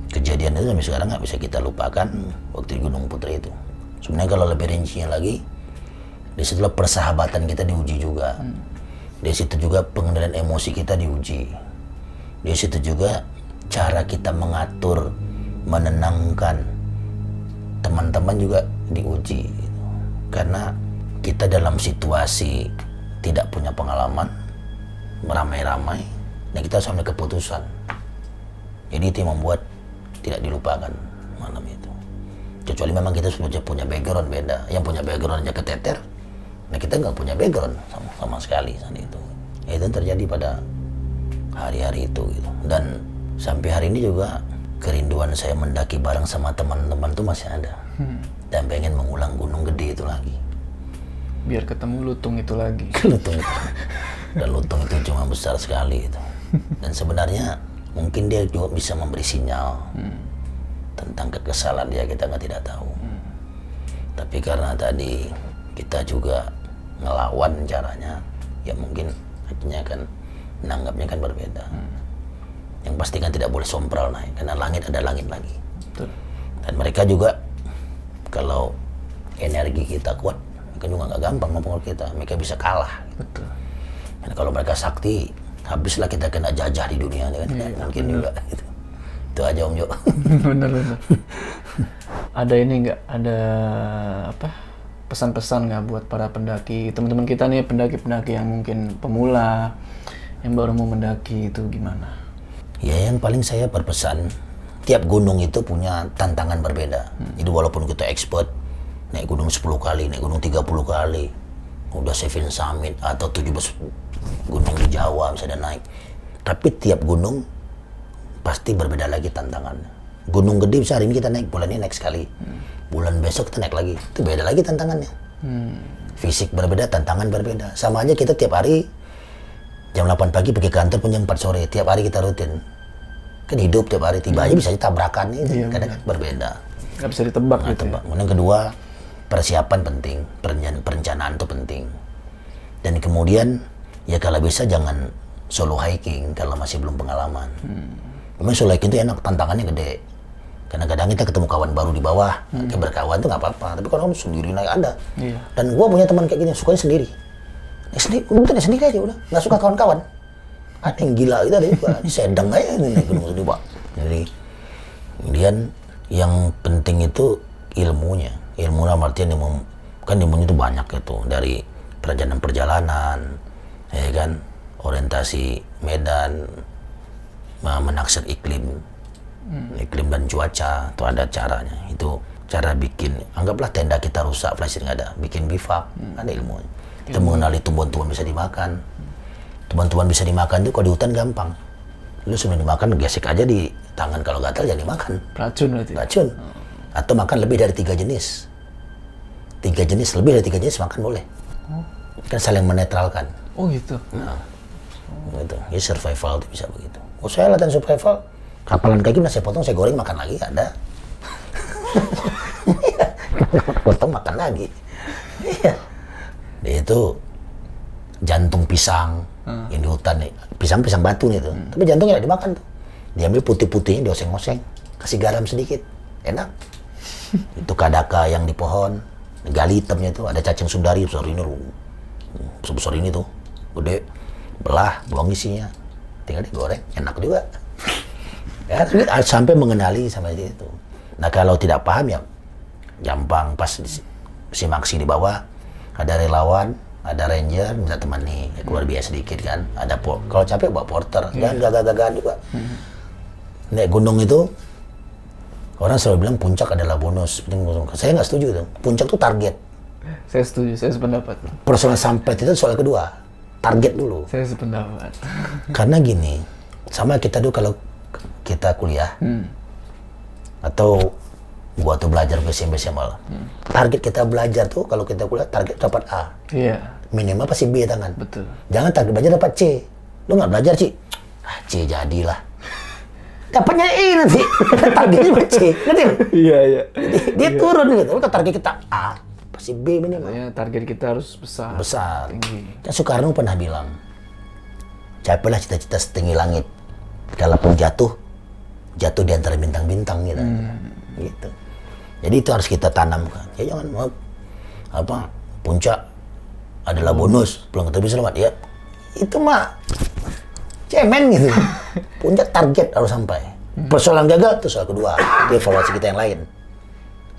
kejadian itu sampai sekarang nggak bisa kita lupakan waktu di Gunung Putri itu. Sebenarnya kalau lebih rincinya lagi, di situlah persahabatan kita diuji juga. Di situ juga pengendalian emosi kita diuji. Di situ juga cara kita mengatur, menenangkan teman-teman juga diuji. Karena kita dalam situasi tidak punya pengalaman, meramai-ramai, dan kita sampai keputusan. Jadi itu yang membuat tidak dilupakan malam itu. Kecuali memang kita sudah punya background beda. Yang punya background aja keteter, nah kita nggak punya background sama sekali saat itu. Ya, itu terjadi pada hari-hari itu gitu. Dan sampai hari ini juga kerinduan saya mendaki bareng sama teman-teman itu masih ada. Dan pengen mengulang Gunung Gede itu lagi. Biar ketemu lutung itu lagi. Lutung itu. Dan lutung itu cuma besar sekali itu. Dan sebenarnya mungkin dia juga bisa memberi sinyal tentang kekesalan dia, kita tidak tahu. Tapi karena tadi kita juga ngelawan caranya, ya mungkin hatinya kan menanggapnya kan berbeda. Yang pasti kan tidak boleh sompral naik, karena langit ada langit lagi. Betul. Dan mereka juga kalau energi kita kuat, mereka juga nggak gampang mempengaruhi kita. Mereka bisa kalah. Betul. Dan kalau mereka sakti, habislah kita kena jajah di dunia kan. Mungkin juga. Gitu. Itu aja Om Jo. Bener. Ada ini nggak? Ada apa? Pesan-pesan nggak buat para pendaki, teman-teman kita nih pendaki-pendaki yang mungkin pemula, yang baru mau mendaki itu gimana? Ya yang paling saya berpesan, tiap gunung itu punya tantangan berbeda. Jadi walaupun kita expert, naik gunung 10 kali, naik gunung 30 kali, udah 7 summit atau 17 gunung di Jawa misalnya naik. Tapi tiap gunung pasti berbeda lagi tantangannya. Gunung gede bisa hari ini kita naik, bulan ini naik sekali. Bulan besok kita naik lagi, itu beda lagi tantangannya. Fisik berbeda, tantangan berbeda. Sama aja kita tiap hari jam 8 pagi pergi kantor pun jam 4 sore, tiap hari kita rutin. Kan hidup tiap hari, tiba aja bisa tabrakan ini, kadang kan berbeda. Nggak bisa ditebak Nggak gitu. tebak. Kemudian kedua, persiapan penting, perencanaan itu penting. Dan kemudian ya kalau bisa jangan solo hiking kalau masih belum pengalaman. Memang solo hiking itu enak, tantangannya gede. Karena kadang kita ketemu kawan baru di bawah, kayak berkawan tuh nggak apa-apa. Tapi kalau kamu sendiri naik ada. Iya. Dan gua punya teman kayak gini, sukanya sendiri. Naik sendiri, udah naik sendiri aja udah, nggak suka kawan-kawan. Ada yang gila gitu ada juga, ini sedang aja ini naik gunung sendiri Pak. Jadi kemudian yang penting itu ilmunya. Ilmu dalam artian kan ilmunya itu banyak itu, dari perencanaan perjalanan, ya kan, orientasi medan, menaksir iklim dan cuaca, itu ada caranya. Itu cara bikin, anggaplah tenda kita rusak, flashing nggak ada, bikin bivak, ada ilmunya. Kita mengenali tumbuhan-tumbuhan bisa dimakan. Tumbuhan-tumbuhan bisa dimakan itu kalau di hutan gampang. Lu sebelum dimakan gesek aja di tangan, kalau gatal jangan dimakan. Racun berarti. Racun. Atau makan lebih dari 3 jenis. 3 jenis, lebih dari 3 jenis makan boleh. Kan saling menetralkan. Oh gitu. Nah, gitu. Ya survival itu bisa begitu. Oh saya latihan survival, kapalan kaki saya potong, saya goreng makan lagi, ada. Potong makan lagi. Iya. Itu jantung pisang yang di hutan nih, pisang batu nih tuh. Tapi jantungnya nggak dimakan tuh. Diambil putih-putihnya, dioseng-oseng, kasih garam sedikit, enak. Itu kadaka yang di pohon, gali hitamnya itu, ada cacing sundari besar ini, sebesar ini tuh, gede, belah, buang isinya, tinggal digoreng, enak juga. Ya, sampai mengenali sama itu. Nah kalau tidak paham ya, gampang pas si Maksi di bawah, ada relawan, ada ranger, minta temani, ya keluar biaya sedikit kan. Ada kalau capek bawa porter, dan gagah-gagahan juga. Naik gunung itu, orang selalu bilang puncak adalah bonus. Saya nggak setuju tuh. Puncak tuh target. Saya setuju, saya sependapat. Personal sampai itu soal kedua, target dulu. Saya sependapat. Karena gini, sama kita dulu kalau kita kuliah, atau gua tuh belajar ke SMP SMA lah. Target kita belajar tuh kalau kita kuliah target dapat A. Iya. Minimal pasti B tangan. Betul. Jangan target belajar dapat C. Lu nggak belajar C, C jadilah. Dapatnya E nanti. Targetnya C. Ngerti? Iya. Dia turun gitu. Kalau target kita A, pasti B minimal. Makanya target kita harus besar. Besar. Tinggi. Kan Soekarno pernah bilang, capailah cita-cita setinggi langit. Kalaupun jatuh di antara bintang-bintang gitu. Gitu. Jadi itu harus kita tanamkan. Ya jangan mau puncak adalah bonus, pulang ketemu selamat ya. Itu mah cemen gitu. Puncak target harus sampai. Persoalan gagal itu soal kedua. Itu evaluasi kita yang lain.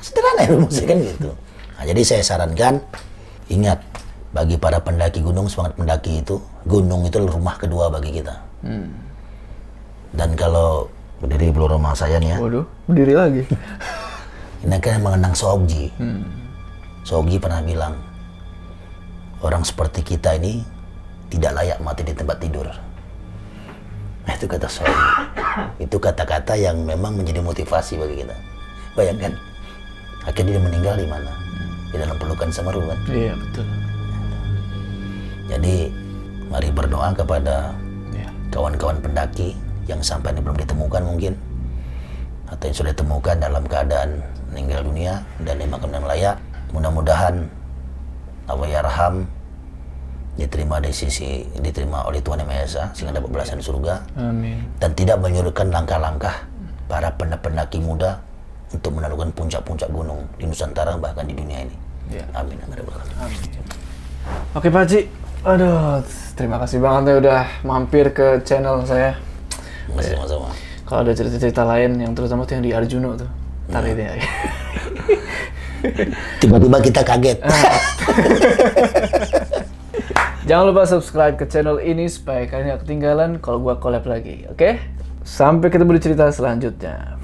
Sederhana ya rumusnya kan gitu. Nah, jadi saya sarankan, ingat, bagi para pendaki gunung, semangat pendaki itu, gunung itu rumah kedua bagi kita. Dan kalau berdiri di pulau rumah saya nih ya. Waduh, berdiri lagi. Ini kan mengenang Soogji. Soogji pernah bilang, orang seperti kita ini tidak layak mati di tempat tidur. Nah, itu kata Soogji. Itu kata-kata yang memang menjadi motivasi bagi kita. Bayangkan, akhirnya dia meninggal di mana? Di dalam pelukan Semeru kan? Iya, betul. Jadi, mari berdoa kepada Iya. kawan-kawan pendaki yang sampai ini belum ditemukan mungkin, atau yang sudah ditemukan dalam keadaan meninggal dunia dan dimakamkan dengan layak. Mudah-mudahan Allah yarham diterima oleh Tuhan Yang Maha Esa sehingga dapat balasan di surga. Amin. Dan tidak menyurutkan langkah-langkah para pendaki muda untuk menaklukkan puncak-puncak gunung di Nusantara bahkan di dunia ini. Ya. Amin. Amin. Oke Pak Haji, aduh terima kasih banget ya udah mampir ke channel saya. Masih sama-sama. Kalau ada cerita-cerita lain yang terutama tuh yang di Arjuno tuh, ntar ini ya. Tiba-tiba kita kaget. Jangan lupa subscribe ke channel ini supaya kalian gak ketinggalan kalau gua collab lagi, oke? Sampai ketemu di cerita selanjutnya.